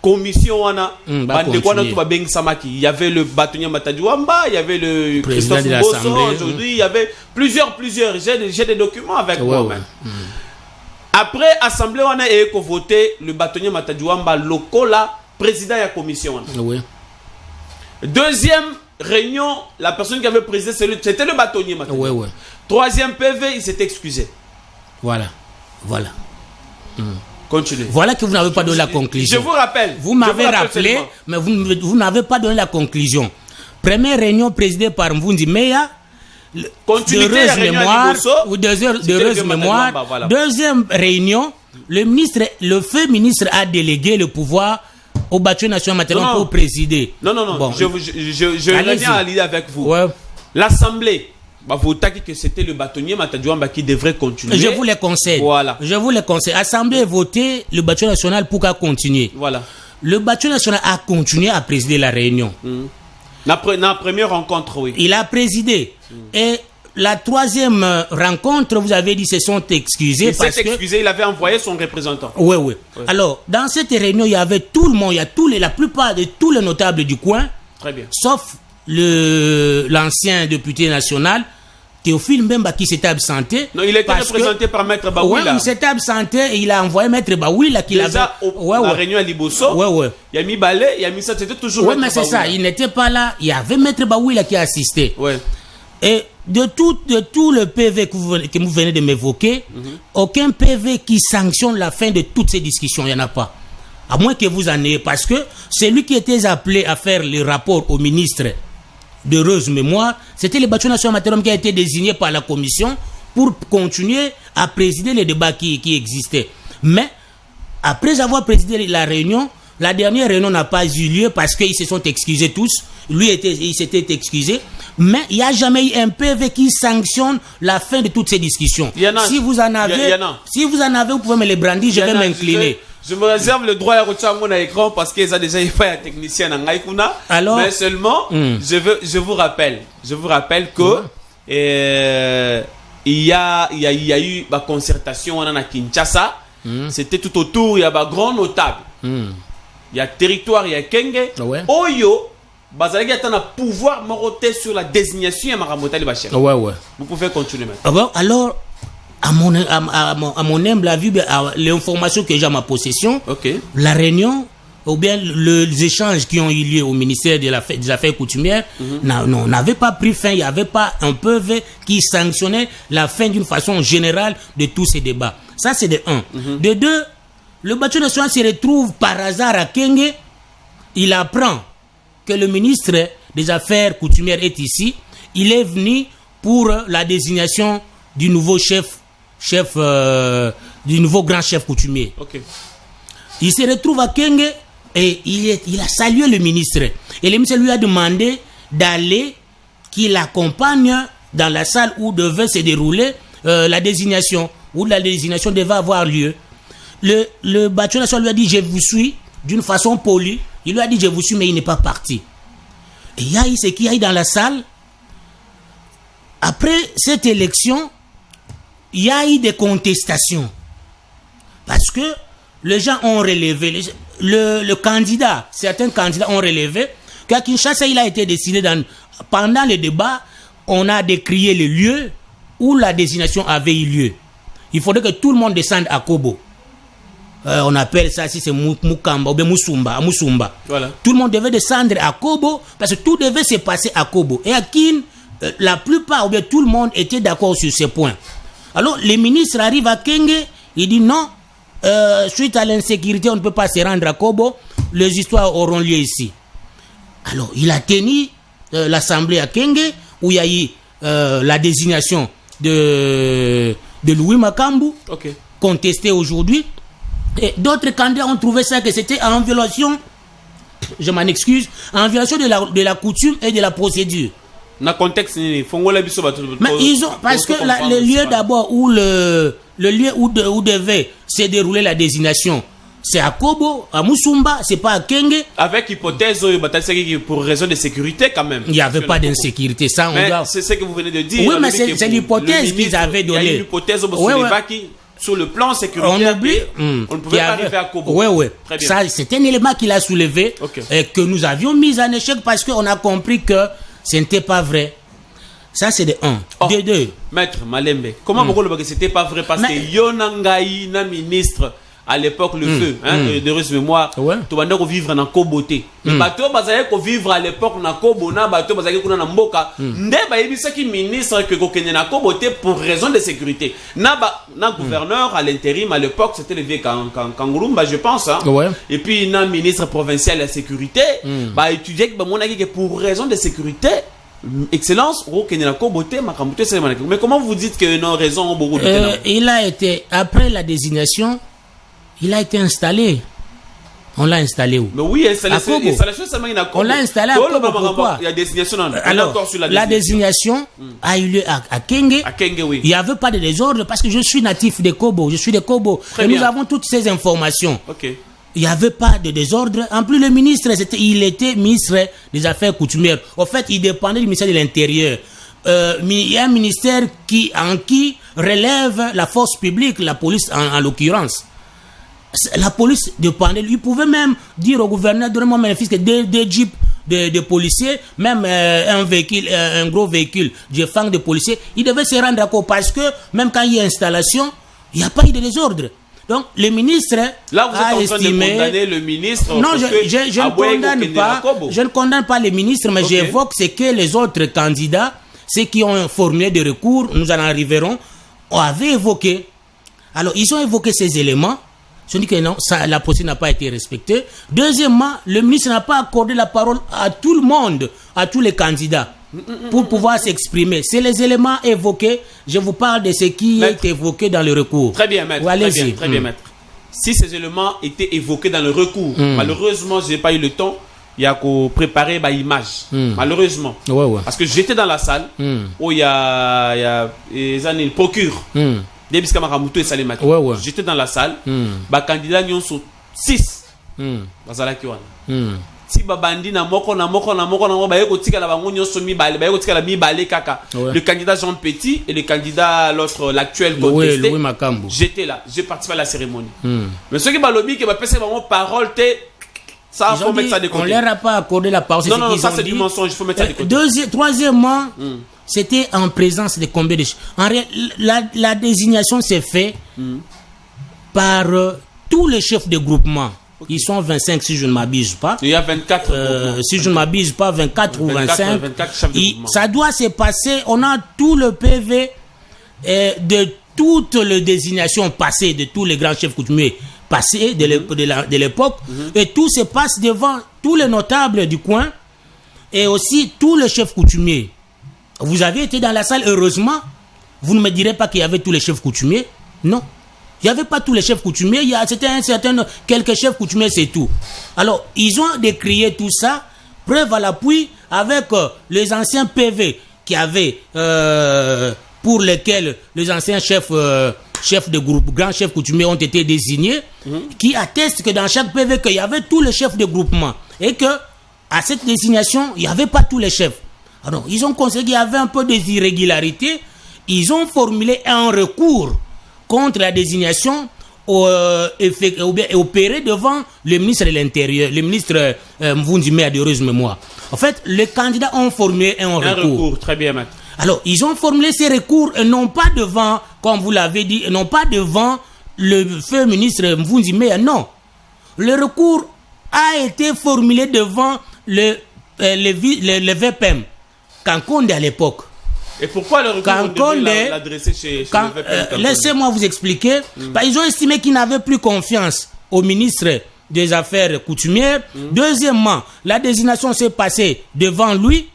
commission wana bande quoi notre beng samaki, il y avait le bâtonnier Matadi Wamba, il y avait le président Christophe de l'Assemblée. Aujourd'hui il y avait plusieurs j'ai des documents avec moi même. Après assemblée wana et ko voter le bâtonnier Matadi Wamba lokola président de la commission. Oui. Deuxième réunion, la personne qui avait présidé c'était le bâtonnier Matadi. Oui, oui. Troisième PV, il s'est excusé. Voilà. Continuez. Voilà que vous n'avez pas donné la conclusion. Je vous rappelle. Vous m'avez rappelé, mais vous n'avez pas donné la conclusion. Première réunion présidée par Mvundi Meya. D'heureuse mémoire. Ou d'heureuse mémoire. Voilà. Deuxième réunion, le feu ministre a délégué le pouvoir au bâtiment national matériel pour présider. Non. Bon. Je reviens à l'idée avec vous. Ouais. L'Assemblée. Vous taquez que c'était le bâtonnier Matadjouamba qui devrait continuer. Je vous le conseille. Voilà. Je vous le conseille. L'Assemblée a voté le bâtiment national pour qu'à continuer. Voilà. Le bâtiment national a continué à présider la réunion. Dans la première rencontre, oui. Il a présidé. Et la troisième rencontre, vous avez dit, se sont excusés. Il s'est excusé, il avait envoyé son représentant. Oui. Alors, dans cette réunion, il y avait tout le monde, il y a la plupart de tous les notables du coin. Très bien. Sauf l'ancien député national, Théophile Mbemba, qui s'était absenté. Non, il était représenté par Maître Bawila. Oui, il s'était absenté et il a envoyé Maître Bawila qui l'avait. La réunion à Liboso. Il a mis Balé, il a mis ça, c'était toujours Maître Bawila. Oui, mais c'est ça, il n'était pas là. Il y avait Maître Bawila qui a assisté. Oui. Et de tout le PV que vous venez de m'évoquer, aucun PV qui sanctionne la fin de toutes ces discussions, il n'y en a pas. À moins que vous en ayez, parce que celui qui était appelé à faire le rapport au ministre d'heureuse mémoire, c'était le bâtiment national matériel qui a été désigné par la commission pour continuer à présider les débats qui existaient. Mais, après avoir présidé la réunion, la dernière réunion n'a pas eu lieu parce qu'ils se sont excusés tous. Il s'était excusé. Mais il n'y a jamais eu un PV qui sanctionne la fin de toutes ces discussions. Si vous en avez, vous pouvez me les brandir, je vais m'incliner. Je me réserve le droit à retirer mon écran parce qu'ils ont déjà fait un technicien en Ngaïkouna. Mais seulement, je vous rappelle que il y a eu une concertation à Kinshasa. C'était tout autour, il y a un grand notable. Il y a territoire, il y a Kenge. Oyo, Bazalagi a un pouvoir moroté sur la désignation de Maramotali Bachir. Vous pouvez continuer maintenant. Alors, à mon humble avis, l'information que j'ai à ma possession, la réunion, ou bien les échanges qui ont eu lieu au ministère des Affaires coutumières, n'avaient pas pris fin. Il n'y avait pas un PV qui sanctionnait la fin d'une façon générale de tous ces débats. Ça, c'est de un. De deux, le bâtiment national se retrouve par hasard à Kenge. Il apprend que le ministre des Affaires coutumières est ici. Il est venu pour la désignation du nouveau du nouveau grand chef coutumier. Il se retrouve à Kenge et il a salué le ministre. Et le ministre lui a demandé d'aller, qu'il l'accompagne dans la salle où devait se dérouler la désignation, où la désignation devait avoir lieu. Le bâtiment national lui a dit je vous suis d'une façon polie. Il lui a dit je vous suis, mais il n'est pas parti. Et il y a eu ce qu'il y a eu dans la salle. Après cette élection, il y a eu des contestations. Parce que les gens ont relevé, certains candidats ont relevé qu'à Kinshasa, il a été décidé pendant le débat, on a décrié le lieu où la désignation avait eu lieu. Il faudrait que tout le monde descende à Kobo. On appelle ça, si c'est Mukamba ou bien Musumba. Voilà. Tout le monde devait descendre à Kobo parce que tout devait se passer à Kobo. Et à Kin, la plupart ou bien tout le monde était d'accord sur ces points. Alors, les ministres arrivent à Kenge, il dit non, suite à l'insécurité, on ne peut pas se rendre à Kobo, les histoires auront lieu ici. Alors, il a tenu l'assemblée à Kenge, où il y a eu la désignation de Louis Makambu, contesté aujourd'hui. Et d'autres candidats ont trouvé ça que c'était en violation, je m'en excuse, en violation de la coutume et de la procédure. Dans le contexte, mais ils ont, parce que le lieu d'abord où le lieu où devait se dérouler la désignation, c'est à Kobo, à Musumba, c'est pas à Kenge. Avec hypothèse, pour raison de sécurité quand même. Il n'y avait pas d'insécurité, ça. Mais c'est ce que vous venez de dire. Oui, mais c'est l'hypothèse qu'ils avaient donnée. Il y a une hypothèse sur le plan sécuritaire, on ne pouvait pas arriver à Kobo. Oui. Très bien. Ça, c'est un élément qu'il a soulevé et que nous avions mis en échec parce qu'on a compris que ce n'était pas vrai. Ça, c'est de 1. De 2. Maître Malembe, comment vous que c'était pas vrai parce que Yonangaï, na ministre, à l'époque, le feu, de heureuse mémoire, tu vas donc vivre dans Koboté. Mais bateau, bazaye ko vivre à l'époque dans Kobo, na bateau, bazaye ko na mboka. Nde ba yebisa ki ministre que kokene na Koboté pour raison de sécurité. Na gouverneur à l'intérim à l'époque, c'était le vieux Kangurumba, je pense. Et puis, na ministre provincial de la sécurité, bah étudier que pour raison de sécurité. Excellence, mais comment vous dites que non raison beaucoup de il a été après la désignation, il a été installé. On l'a installé où? Mais oui, installation on l'a installé à Kobo. Pourquoi? Il y a désignation. Alors, la désignation a eu lieu à Kenge. À Kenge, oui. Il n'y avait pas de désordre parce que je suis natif de Kobo. Je suis de Kobo. Et nous avons toutes ces informations. Ok. Il n'y avait pas de désordre. En plus, le ministre, il était ministre des Affaires coutumières. En fait, il dépendait du ministère de l'Intérieur. Il y a un ministère en qui relève la force publique, la police en l'occurrence. La police dépendait. Il pouvait même dire au gouverneur, donnez-moi mes fils que des jeeps de policiers, même un véhicule, un gros véhicule de fang de policiers. Il devait se rendre à compte parce que même quand il y a installation, il n'y a pas eu de désordre. Donc, le ministre là, vous êtes en train estimé... de condamner le ministre. Non, je ne condamne pas les ministres, mais j'évoque ce que les autres candidats, ceux qui ont formulé des recours, nous en arriverons, avaient évoqué. Alors, ils ont évoqué ces éléments. Je dis que non, la procédure n'a pas été respectée. Deuxièmement, le ministre n'a pas accordé la parole à tout le monde, à tous les candidats, pour pouvoir s'exprimer. C'est les éléments évoqués. Je vous parle de ce qui est évoqué dans le recours. Très bien, maître. Très bien, maître. Si ces éléments étaient évoqués dans le recours, malheureusement, je n'ai pas eu le temps. Il y a qu'à préparer l'image. Malheureusement. Parce que j'étais dans la salle où il y a le procure. J'étais dans la salle. Les candidats sont 6. Si babandi na moko le candidat Jean Petit et le candidat l'autre l'actuel contesté, j'étais là, j'ai participé à la cérémonie. Mais ceux qui balobi qui va passer vraiment parole ça faut mettre ça de côté. On leur a pas accordé la parole. Non, ça c'est du mensonge, il faut mettre ça de côté. Troisièmement, c'était en présence de combien de en la désignation s'est faite par tous les chefs de groupement. Ils sont 25 si je ne m'abuse pas. Il y a 24. Si je ne m'abuse pas, 24 ou 25. 24 chefs de groupement. Ça doit se passer. On a tout le PV de toutes les désignations passées de tous les grands chefs coutumiers passés de l'époque. Et tout se passe devant tous les notables du coin et aussi tous les chefs coutumiers. Vous avez été dans la salle, heureusement. Vous ne me direz pas qu'il y avait tous les chefs coutumiers. Non. Il n'y avait pas tous les chefs coutumiers, c'était quelques chefs coutumiers, c'est tout. Alors, ils ont décrié tout ça, preuve à l'appui, avec les anciens PV qui avaient, pour lesquels les anciens chefs de groupe, grands chefs coutumiers ont été désignés, qui attestent que dans chaque PV, qu'il y avait tous les chefs de groupement, et que à cette désignation, il n'y avait pas tous les chefs. Alors, ils ont constaté qu'il y avait un peu des irrégularités, ils ont formulé un recours contre la désignation opérée devant le ministre de l'Intérieur, le ministre Mvundime a de heureuse mémoire. En fait, les candidats ont formulé un recours. Très bien, maître. Alors, ils ont formulé ces recours, non pas devant, comme vous l'avez dit, non pas devant le feu ministre Mvundime, non. Le recours a été formulé devant le VPM, Kankonde à l'époque. Et pourquoi le recours devait l'adresser chez le VPM? Laissez-moi vous expliquer. Ils ont estimé qu'ils n'avaient plus confiance au ministre des Affaires coutumières. Deuxièmement, la désignation s'est passée devant lui,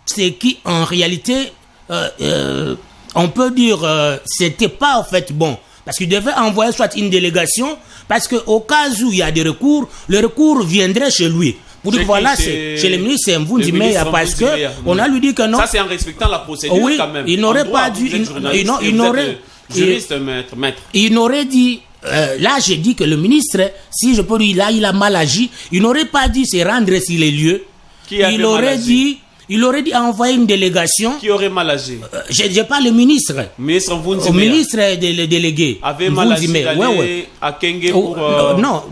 ce qui en réalité, on peut dire, c'était pas en fait bon. Parce qu'il devait envoyer soit une délégation, parce qu'au cas où il y a des recours, le recours viendrait chez lui. Pour dire voilà, c'est chez le ministre Mvundime, parce que on a lui dit que non. Ça c'est en respectant la procédure quand même. Il n'aurait pas dû. Il n'aurait. Juriste, maître. Il n'aurait dit. Là, j'ai dit que le ministre, si je peux dire, là, il a mal agi. Il n'aurait pas dû se rendre sur les lieux. Il aurait dit il aurait dû envoyer une délégation. Qui aurait mal agi? Je parle le ministre. Ministre Au ministre délégué. avait mal agi d'aller à Kenge pour... Non,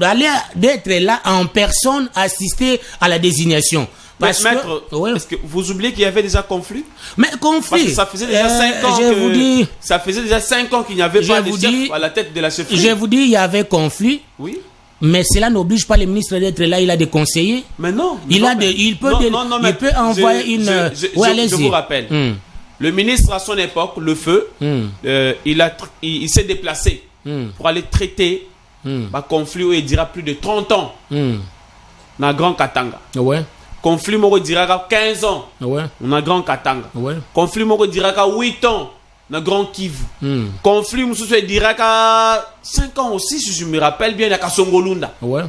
d'être là en personne, assister à la désignation. Maître, est-ce que vous oubliez qu'il y avait déjà conflit? Mais conflit. Parce que ça faisait déjà 5 ans ça faisait déjà 5 ans qu'il n'y avait pas de chef à la tête de la chefferie. Je vous dis, il y avait conflit. Oui. Mais cela n'oblige pas le ministre d'être là. Il a des conseillers. Mais non. Il peut envoyer une. Je vous rappelle. Le ministre à son époque, le feu, il s'est déplacé pour aller traiter un conflit où il dira plus de 30 ans dans Grand Katanga. Ouais. Conflit moko diraka 15 ans. Ouais. On a Grand Katanga. Ouais. Conflit moko diraka 8 ans dans Grand Kivu. Conflit mususu diraka 5 ans aussi si je me rappelle bien à Kasongolunda. Ouais.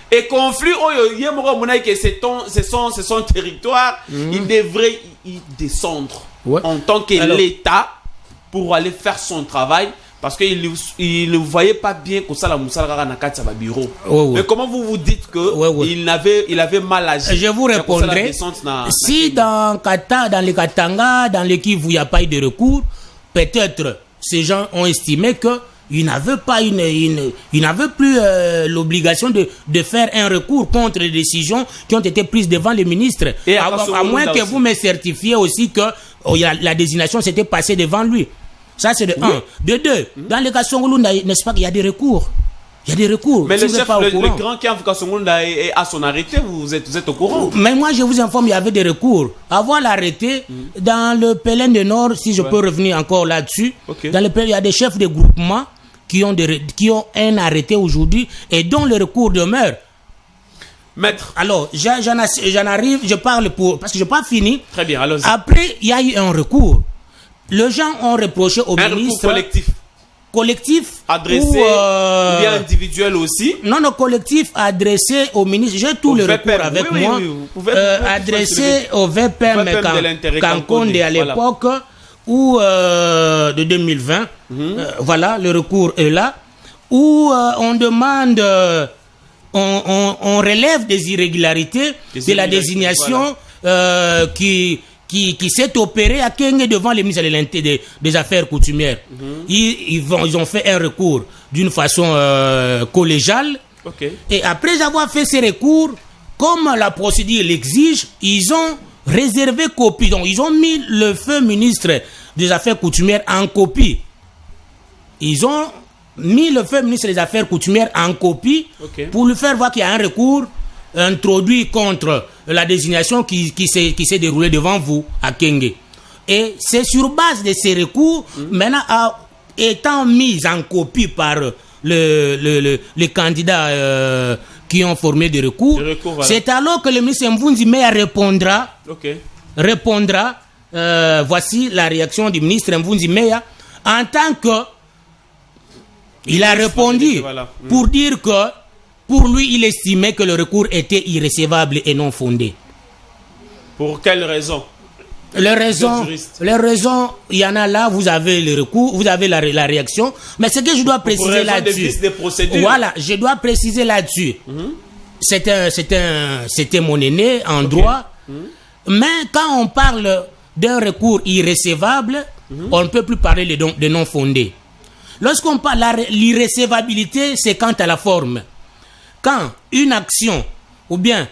Et conflit yemoko monai que c'est son territoire, il devrait y descendre en tant que l'État pour aller faire son travail. Parce qu'il ne voyait pas bien que ça la Moussala na kati ba bureau. Mais comment vous dites que il avait mal agi? Je vous répondrai. Si dans les Katanga, dans les Kivu, il n'y a pas eu de recours, peut-être ces gens ont estimé que ils n'avaient plus l'obligation de faire un recours contre les décisions qui ont été prises devant les ministres. Et à moins que vous me certifiez aussi que la désignation s'était passée devant lui. Ça, c'est de 1. De 2, dans le cas Songolunda, n'est-ce pas qu'il y a des recours? Il y a des recours. Mais le chef, le grand qui a vu Songolunda est à son arrêté, vous êtes au courant? Mais moi, je vous informe, il y avait des recours. Avant l'arrêté, dans le Pélin de Nord, si je peux revenir encore là-dessus, dans le Pélin, il y a des chefs de groupement qui ont un arrêté aujourd'hui et dont le recours demeure. Maître. Alors, j'en arrive, je parle parce que je n'ai pas fini. Très bien, allons-y. Après, il y a eu un recours. Les gens ont reproché au ministre. Un recours collectif adressé ou bien individuel aussi. Non, collectif adressé au ministre. J'ai tous les recours avec moi. Adressé au VPM Kankonde à l'époque ou de 2020. Voilà, le recours est là. Où on demande, on relève des irrégularités de la désignation qui s'est opéré à Kenge devant le ministre des Affaires coutumières. Ils ont fait un recours d'une façon collégiale. Et après avoir fait ces recours, comme la procédure l'exige, ils ont réservé copie. Donc, ils ont mis le feu ministre des Affaires coutumières en copie. Ils ont mis le feu ministre des Affaires coutumières en copie pour lui faire voir qu'il y a un recours introduit contre la désignation qui s'est déroulée devant vous à Kenge. Et c'est sur base de ces recours, maintenant étant mis en copie par les candidats qui ont formé des recours, c'est alors que le ministre Mvunzi Meya répondra. Voici la réaction du ministre Mvunzi Meya en tant que il a répondu pour dire que pour lui, il estimait que le recours était irrécevable et non fondé. Pour quelle raison? Les raisons, il y en a là, vous avez le recours, vous avez la réaction. Mais ce que je dois préciser là-dessus. Voilà, je dois préciser là-dessus. C'était mon aîné en droit. Mais quand on parle d'un recours irrécevable, on ne peut plus parler de non fondé. Lorsqu'on parle de l'irrécevabilité, c'est quant à la forme. Quand une action ou bien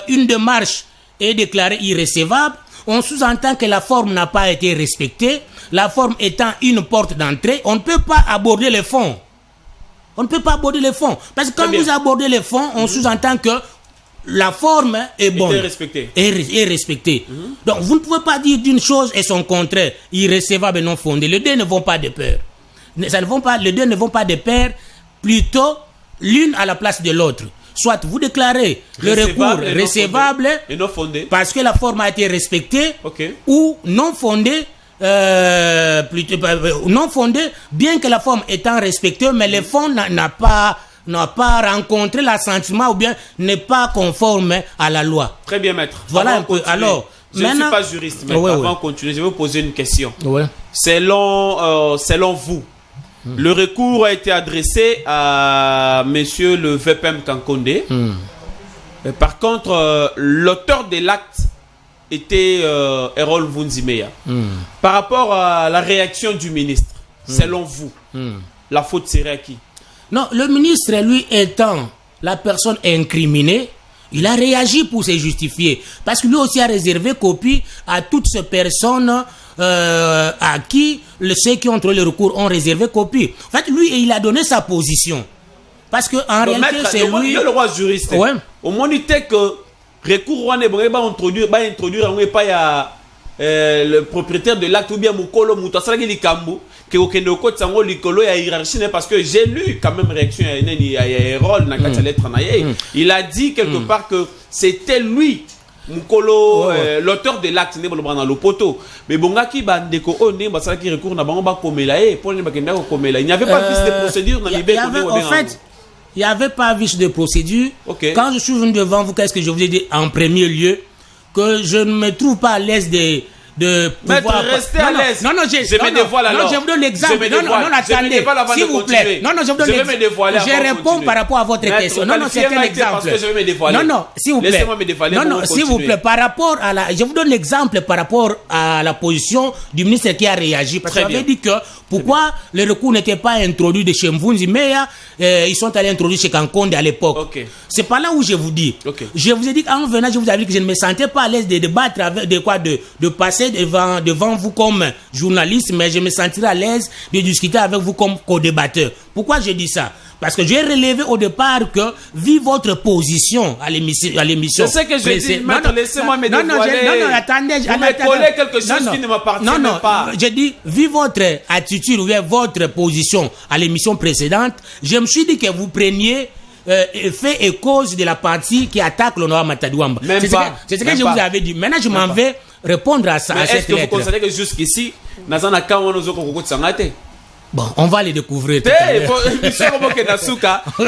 une démarche est déclarée irrécevable, on sous-entend que la forme n'a pas été respectée. La forme étant une porte d'entrée, on ne peut pas aborder les fonds. On ne peut pas aborder les fonds. Parce que quand vous abordez les fonds, on sous-entend que la forme est bonne. Est respectée. Donc vous ne pouvez pas dire d'une chose et son contraire, irrécevable et non fondé. Les deux ne vont pas de pair. Les deux ne vont pas de pair, plutôt l'une à la place de l'autre. Soit vous déclarez le recours recevable et non fondé parce que la forme a été respectée, ou non fondé, non fondé, bien que la forme étant respectée, mais le fond n'a pas rencontré l'assentiment ou bien n'est pas conforme à la loi. Très bien, maître. Voilà un peu. Alors, je ne suis pas juriste, mais avant de continuer, je vais vous poser une question. Selon vous, le recours a été adressé à monsieur le VPM Kankonde. Par contre, l'auteur de l'acte était Erol Vunzimeya. Par rapport à la réaction du ministre, selon vous, la faute serait à qui? Non, le ministre, lui, étant la personne incriminée, il a réagi pour se justifier. Parce que lui aussi a réservé copie à toutes ces personnes à qui ceux qui ont trouvé le recours ont réservé copie. En fait, lui, il a donné sa position. Parce que en réalité, c'est lui... Le roi juriste. Ouais. Au moins, il était que recours roi va introduire pas le propriétaire de l'acte ou bien Mukolo Mutasala Likambu que okende ko tsango likolo ya hiérarchie parce que j'ai lu quand même réaction ya Erol na kati lettre na ye. Il a dit quelque part que c'était lui Mukolo l'auteur de l'acte ne bolobra na lopoto mais bongaki bandeko o ne basala ki recours na bango ba komela pour ne bakenda ko komela. Il n'y avait pas de vice de procédure dans l'ibé en fait il n'y avait pas vice de procédure. Okay. Quand je suis venu devant vous, qu'est-ce que je vous ai dit en premier lieu? Que je ne me trouve pas à l'aise de pouvoir... rester à l'aise. Non, je me dévoile alors. Non, je vous donne l'exemple. Non, attendez. S'il vous plaît. Non, je vous donne l'exemple. Je réponds par rapport à votre question. Non, c'est un exemple. Non, s'il vous plaît. Laissez-moi me dévoiler. Non, s'il vous plaît. Par rapport à la... Je vous donne l'exemple par rapport à la position du ministre qui a réagi. Parce qu'il avait dit que pourquoi le recours n'était pas introduit de chez Mvunzimeya, ils sont allés introduire chez Kankonde à l'époque. C'est pas là où je vous dis. Je vous ai dit qu'en venant, je vous avais dit que je ne me sentais pas à l'aise de débattre avec de passer devant vous comme journaliste, mais je me sentirais à l'aise de discuter avec vous comme co-débatteur. Pourquoi je dis ça? Parce que j'ai relevé au départ que, vu votre position à l'émission... Je sais que je dis, maître, laissez-moi me dévoiler. Non, attendez. Vous me collez quelque chose qui ne m'appartient pas. Je dis, vu votre attitude ou votre position à l'émission précédente, je me suis dit que vous preniez... fait et cause de la partie qui attaque l'honorable Matadiwamba. C'est ce que je vous avais dit. Maintenant, je m'en vais répondre à ça. Mais est-ce que vous constatez que jusqu'ici, bon, on va les découvrir.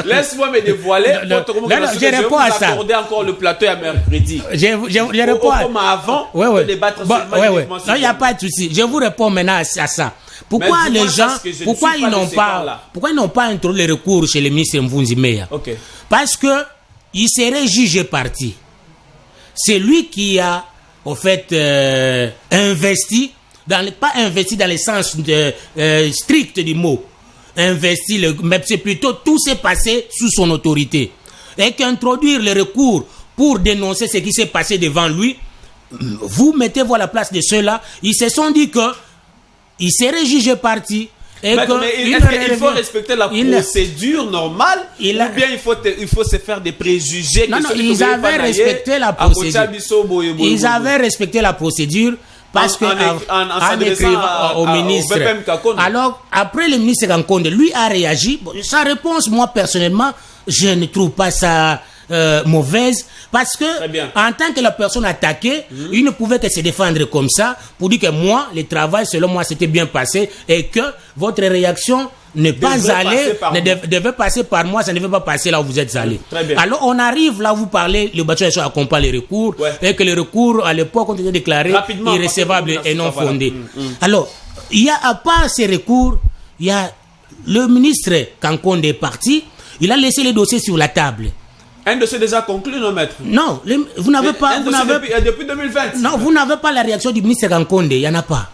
Laisse-moi me dévoiler. Je réponds à ça. Accorder encore le plateau à mercredi. Je réponds avant de débattre sur le non, il n'y a pas de souci. Je vous réponds maintenant à ça. Pourquoi les gens, pourquoi ils n'ont pas introduit le recours chez le ministre Mvunzimeya? Parce que il serait jugé parti. C'est lui qui a, au fait, investi, pas investi dans le sens strict du mot, investi, mais c'est plutôt tout s'est passé sous son autorité. Et qu'introduire le recours pour dénoncer ce qui s'est passé devant lui, vous mettez-vous à la place de ceux-là, ils se sont dit que il serait jugé parti. Et mais il faut respecter la procédure normale ou bien il faut se faire des préjugés? Non, ils avaient respecté la procédure. Ils avaient respecté la procédure parce que en écrivant au ministre. Alors, après le ministre Kankonde, lui a réagi. Sa réponse, moi personnellement, je ne trouve pas ça mauvaise, parce que en tant que la personne attaquée, il ne pouvait que se défendre comme ça pour dire que moi, le travail selon moi s'était bien passé et que votre réaction ne devait passer par moi, ça ne devait pas passer là où vous êtes allé. Alors on arrive là où vous parlez, le bâtiment accompagne les recours et que les recours à l'époque ont été déclarés irrécevables et non fondés. Alors, il y a à part ces recours, il y a le ministre Kankonde est parti, il a laissé les dossiers sur la table. Un dossier déjà conclu, non, maître? Non, vous n'avez pas... Depuis 2020. Non, vous n'avez pas la réaction du ministre Kankonde, il n'y en a pas.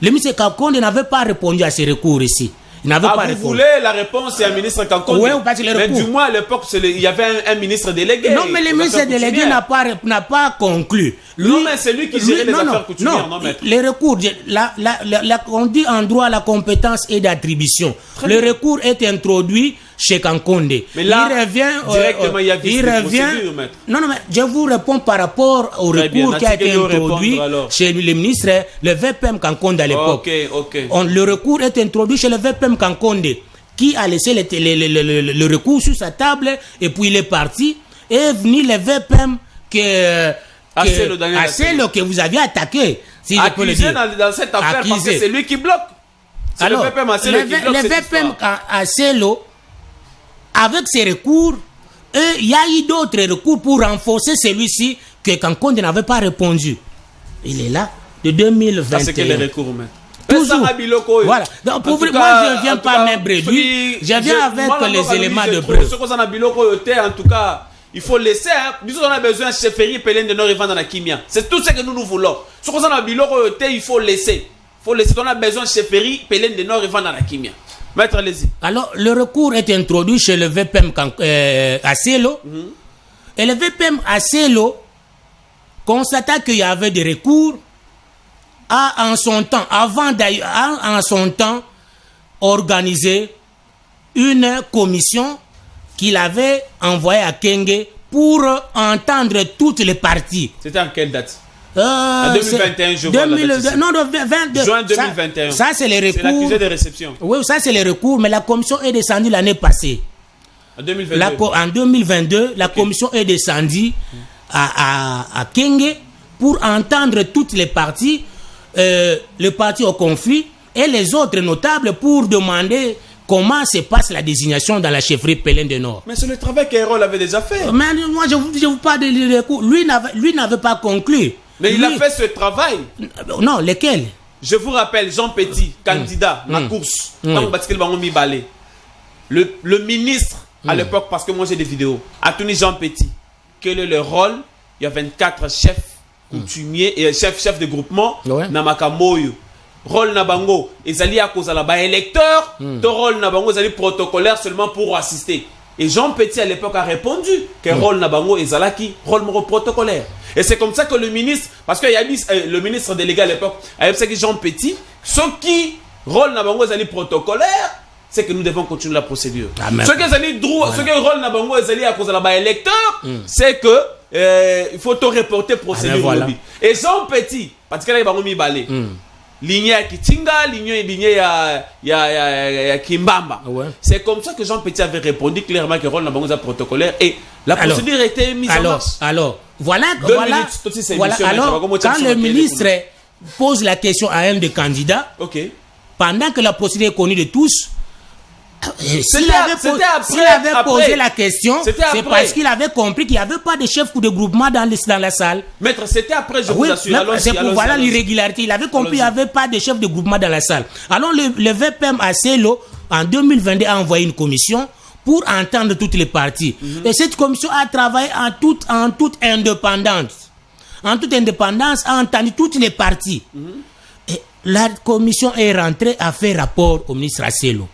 Le ministre Kankonde n'avait pas répondu à ces recours ici. Il n'avait pas répondu. Vous voulez la réponse à un ministre Kankonde? Oui, parce que les recours... Mais du moins, à l'époque, il y avait un ministre délégué. Non, mais le ministre délégué n'a pas conclu. Non, mais c'est lui qui gérait les affaires coutumières, non, maître? Les recours, on dit en droit la compétence et d'attribution. Le recours est introduit chez Kankonde. Mais là, il revient directement, il y a vice de procédure, maître. Non, mais je vous réponds par rapport au recours qui a été introduit chez le ministre, le VPM Kankonde à l'époque. Le recours est introduit chez le VPM Kankonde, qui a laissé le recours sur sa table, et puis il est parti, et est venu le VPM que vous aviez attaqué. Si je peux le dire. Dans cette affaire, parce que c'est lui qui bloque. Alors, le VPM Acelo, avec ses recours, il y a eu d'autres recours pour renforcer celui-ci que Kankonde n'avait pas répondu. Il est là, de 2021. C'est que les recours, mais. Toujours. Voilà. Donc, pour moi, je ne viens pas même bréduire. Je viens avec les éléments de preuve. En tout cas, il faut laisser, hein. Nous on a besoin de chefferie Pélène de Nord et vendre dans la Kimia. C'est tout ce que nous voulons. Ce qu'on a il faut laisser. Il faut laisser. On a besoin de chefferie Pélène de Nord et vendre dans la Kimia. Maître, allez-y. Alors, le recours est introduit chez le VPM à Selo. Et le VPM à Selo constata qu'il y avait des recours, a en son temps organisé une commission qu'il avait envoyée à Kenge pour entendre toutes les parties. C'était en quelle date? En 2021, je vois la date. Non, 22. Juin 2021. Ça c'est les recours. C'est l'accusé de réception. Oui, ça c'est les recours, mais la commission est descendue l'année passée. En 2022. En 2022, la commission est descendue à Kenge pour entendre toutes les parties, les parties au conflit et les autres notables pour demander comment se passe la désignation dans la chefferie Pélène de Nord. Mais c'est le travail qu'Aérol avait déjà fait. Mais moi, je vous parle de recours. Lui n'avait pas conclu. Mais il a fait ce travail. Non, lequel? Je vous rappelle, Jean Petit, candidat à la course, le ministre, à l'époque, parce que moi j'ai des vidéos, a tenu Jean Petit. Quel est le rôle? Il y a 24 chefs coutumiers et chefs de groupement, Namakamoyo. Rôle Nabango, ezali à cause de la électeur, ton rôle Nabango, ezali protocolaire seulement pour assister. Et Jean Petit à l'époque a répondu que rôle Nabango ezalaki, rôle protocolaire. Et c'est comme ça que le ministre, parce que le ministre délégué à l'époque, a dit que Jean Petit, ce qui rôle Nabango ezali protocolaire, c'est que nous devons continuer la procédure. Ce que ezali droit, ce que rôle Nabango ezali à cause de la électeur, c'est que il faut tout reporter procédure. Voilà. Et Jean Petit, parce qu'il a mi balé. Lignée à Kitinga, lignée à Kimbamba. Ouais. C'est comme ça que Jean Petit avait répondu clairement que rôle Nabango protocolaire et la procédure était mise en marche. Alors, voilà. Alors, quand le ministre pose la question à un des candidats, pendant que la procédure est connue de tous, s'il avait posé la question, c'est parce qu'il avait compris qu'il n'y avait pas de chef ou de groupement dans la salle. Maître, c'était après, je vous assure. C'est pour voilà l'irrégularité. Il avait compris qu'il n'y avait pas de chef de groupement dans la salle. Alors le VPM à Selo, en 2022, a envoyé une commission pour entendre toutes les parties. Et cette commission a travaillé en toute indépendance. En toute indépendance, a entendu toutes les parties. Et la commission est rentrée à faire rapport au ministre Asselo.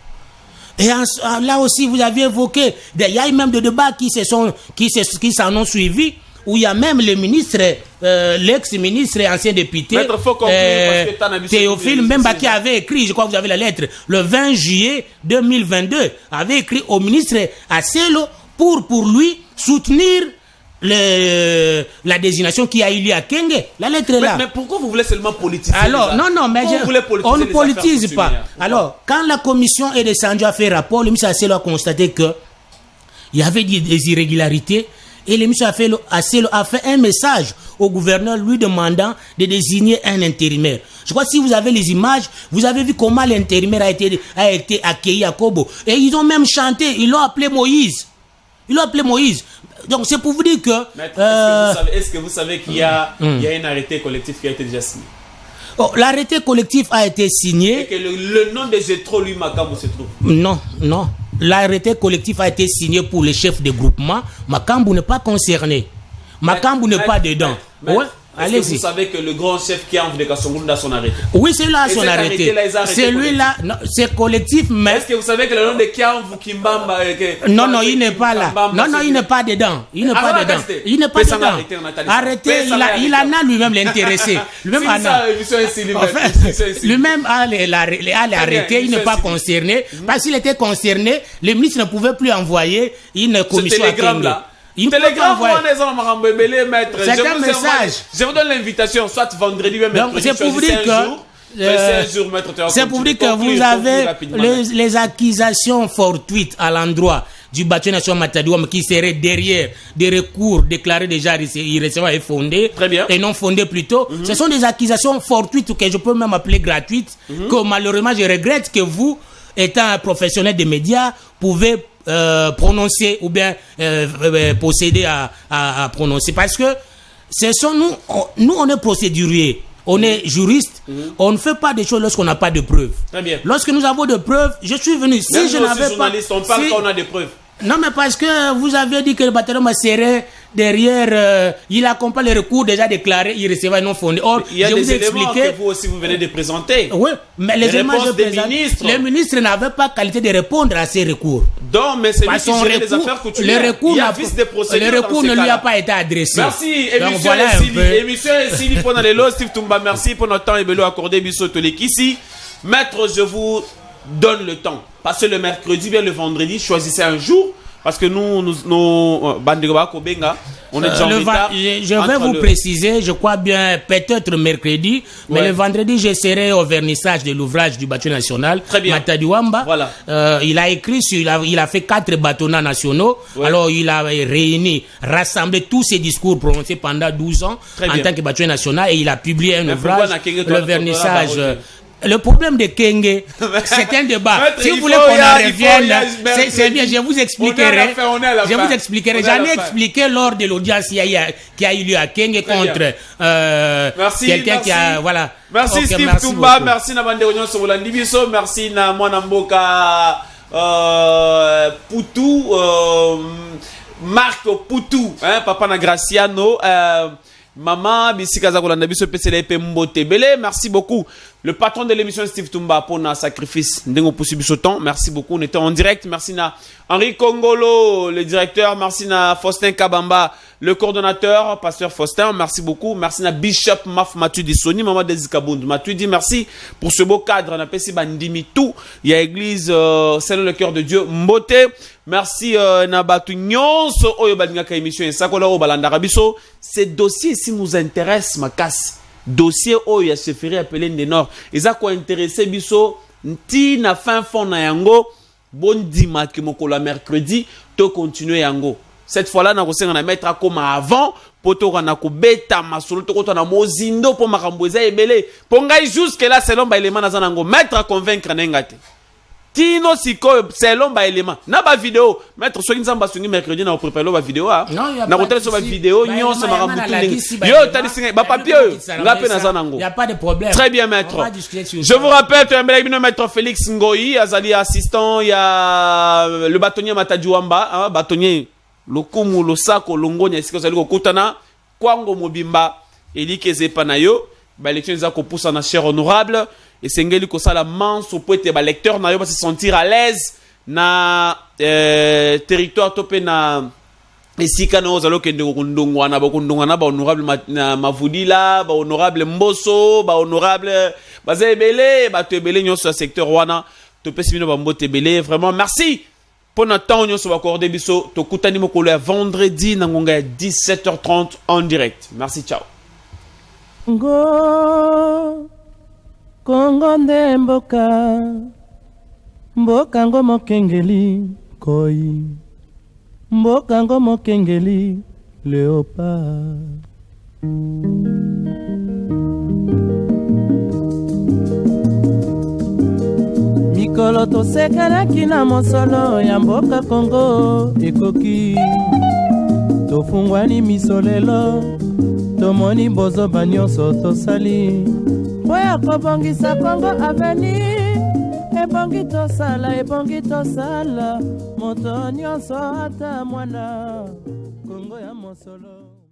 Et là aussi, vous avez évoqué, il y a eu même des débats qui s'en ont suivis, où il y a même le ministre, l'ex-ministre et ancien député, Théophile Memba, qui avait écrit, je crois que vous avez la lettre, le 20 juillet 2022, avait écrit au ministre Asselo pour lui soutenir la désignation qui a eu lieu à Kenge. La lettre est là. Mais pourquoi vous voulez seulement politiser? Alors, mais on ne politise pas. Alors, quand la commission est descendue à faire rapport, le ministre Asselo a constaté que il y avait des irrégularités et le ministre Asselo a fait un message au gouverneur lui demandant de désigner un intérimaire. Je crois que si vous avez les images, vous avez vu comment l'intérimaire a été accueilli à Kobo. Et ils ont même chanté, ils l'ont appelé Moïse. Donc c'est pour vous dire que... Est-ce que vous savez qu'il y a un arrêté collectif qui a été déjà signé? L'arrêté collectif a été signé... Et que le nom de Gétro, lui, Makambo, se trouve? Non. L'arrêté collectif a été signé pour les chefs de groupement. Makambo n'est pas concerné. Makambo n'est pas dedans. Est-ce que vous savez que le grand chef qui a envie de Kassongoun a son arrêté? Oui, c'est là son arrêté. Celui-là, c'est collectif, mais... Est-ce que vous savez que le nom de Kiamvu Kimbamba... Non, il n'est pas là. Non, il n'est pas dedans. Il n'est pas dedans. Arrêté, il en a lui-même l'intéressé. Lui-même a l'arrêté, il n'est pas concerné. Parce qu'il était concerné, le ministre ne pouvait plus envoyer une commission à Kenge. Télégramme, c'est un message. Je vous donne l'invitation, soit vendredi ou mercredi. C'est pour vous dire que vous avez les accusations fortuites à l'endroit du bâtiment national Matadiouam qui serait derrière des recours déclarés déjà irrécemment et fondés. Très bien. Et non fondés plutôt. Ce sont des accusations fortuites que je peux même appeler gratuites, que malheureusement je regrette que vous, étant un professionnel des médias, pouvez prononcer ou bien procéder à prononcer, parce que ce sont nous on est procédurier, on est juriste, on ne fait pas des choses lorsqu'on n'a pas de preuves. Très bien. Lorsque nous avons de preuves, je suis venu. Si je n'avais pas, on parle quand on a des preuves. Non, mais parce que vous avez dit que le bâtiment serait derrière, il accompagne le recours déjà déclaré, il recevait non fondé. Or, il y a je des vous ai éléments expliqué que vous aussi vous venez de présenter. Oui, mais les éléments que je présente, ministres. les ministres n'avaient pas qualité de répondre à ces recours. Donc, mais c'est lui Parce qui son gère les recours, affaires coutumières. le recours, Il y a vice de procédure. le recours ne lui a pas été adressé. Merci, Donc, émission voilà un Sili. peu. Émission Sili pour les lots. Steve Toumba, merci pour notre temps et bello accordé ici. Maître, je vous donne le temps. Passez le mercredi, bien le vendredi, choisissez un jour. Parce que nous, Bandegoba Kobenga, on est déjà en retard. Je vais vous préciser, je crois bien, peut-être mercredi, mais le vendredi, je serai au vernissage de l'ouvrage du bâtiment national. Très bien. Matadiwamba. Voilà. Il a écrit, il a fait 4 bâtonnats nationaux. Ouais. Alors, il a réuni, rassemblé tous ses discours prononcés pendant 12 ans en tant que bâtiment national et il a publié un ouvrage, le vernissage. Le problème de Kenge, c'est un débat. Si vous voulez qu'on en revienne, c'est bien, je vous expliquerai. Je vous expliquerai. J'en ai expliqué lors de l'audience qui a eu lieu à Kenge contre quelqu'un qui a. Voilà. Merci okay, Steve Toumba, merci na bande réunion sur Biso, merci na Mwana Mboka Poutou, Marc Poutou, hein, Papa na Graciano. Maman, Bissika Zakolanda Biso PCDP Mbote Bele, merci beaucoup. Le patron de l'émission Steve Toumba pour un sacrifice. Ndengo Poussibi Sotan, merci beaucoup. On était en direct. Merci na Henri Kongolo, le directeur. Merci na Faustin Kabamba, le coordonnateur, pasteur Faustin. Merci beaucoup. Merci na Bishop Maf Matudi Soni, Maman Dezikabund. Matudi, merci pour ce beau cadre. On a passé Bandimi tout. Il y a église, selon le cœur de Dieu, Mbote. Merci na Batu Nyonso, Oyo Badingaka émission et Sakola Obalanda Rabiso. Ces dossiers ici nous intéressent, ma casse. Dossier Oyo se ferait appeler des Nord. Et ça quoi intéressé biso nti na fin fond na yango bon dima que moko la mercredi to continuer yango. Cette fois-là na kosenga na mettre comme avant poto kana ko beta masolo to ko na mozindo po makambo eza ebele. Pongai jusque là selon ba élément na zanango mettre à convaincre nengate. Tino siko selon ba élément na ba vidéo mettre soki nzamba sungi mercredi na préparer ba vidéo na kotel so ba vidéo nyonso makambo tout yo tali singa ba papier ngape na zanango. Il y a pas de problème. Très bien maître. Je vous rappelle que maître Félix Ngoyi azali assistant, il y a le bâtonnier Matadiwamba, hein, bâtonnier lokumu losako longonya esiko zali ko kutana kwango mobimba elikeze panayo ba élection za ko poussa na cher honorable. Et sengeli ko sala manso pour être ba lecteur na yo va se sentir à l'aise na territoire topé na esika na ozalo kende ko ndongwa na ba kondongwa na ba honorable Mavudila, ba honorable Mboso, ba honorable bazebele ba tebele nyo sur secteur wana topé simino ba mbote belé. Vraiment merci pour notre temps nyo so accordé biso to kutani mokolo ya vendredi na ngonga ya 17h30 en direct. Merci, ciao. Kongo nde mboka ngo mokengeli koi mboka ngo mokengeli léopard mikolo tosekelaki na mosolo ya mboka Kongo ekoki tofungwani misolelo tomoni bozoba nyonso tosali oya kobongisa Kongo avenir ebongi tosala moto nyonso ata mwana Kongo ya mosolo.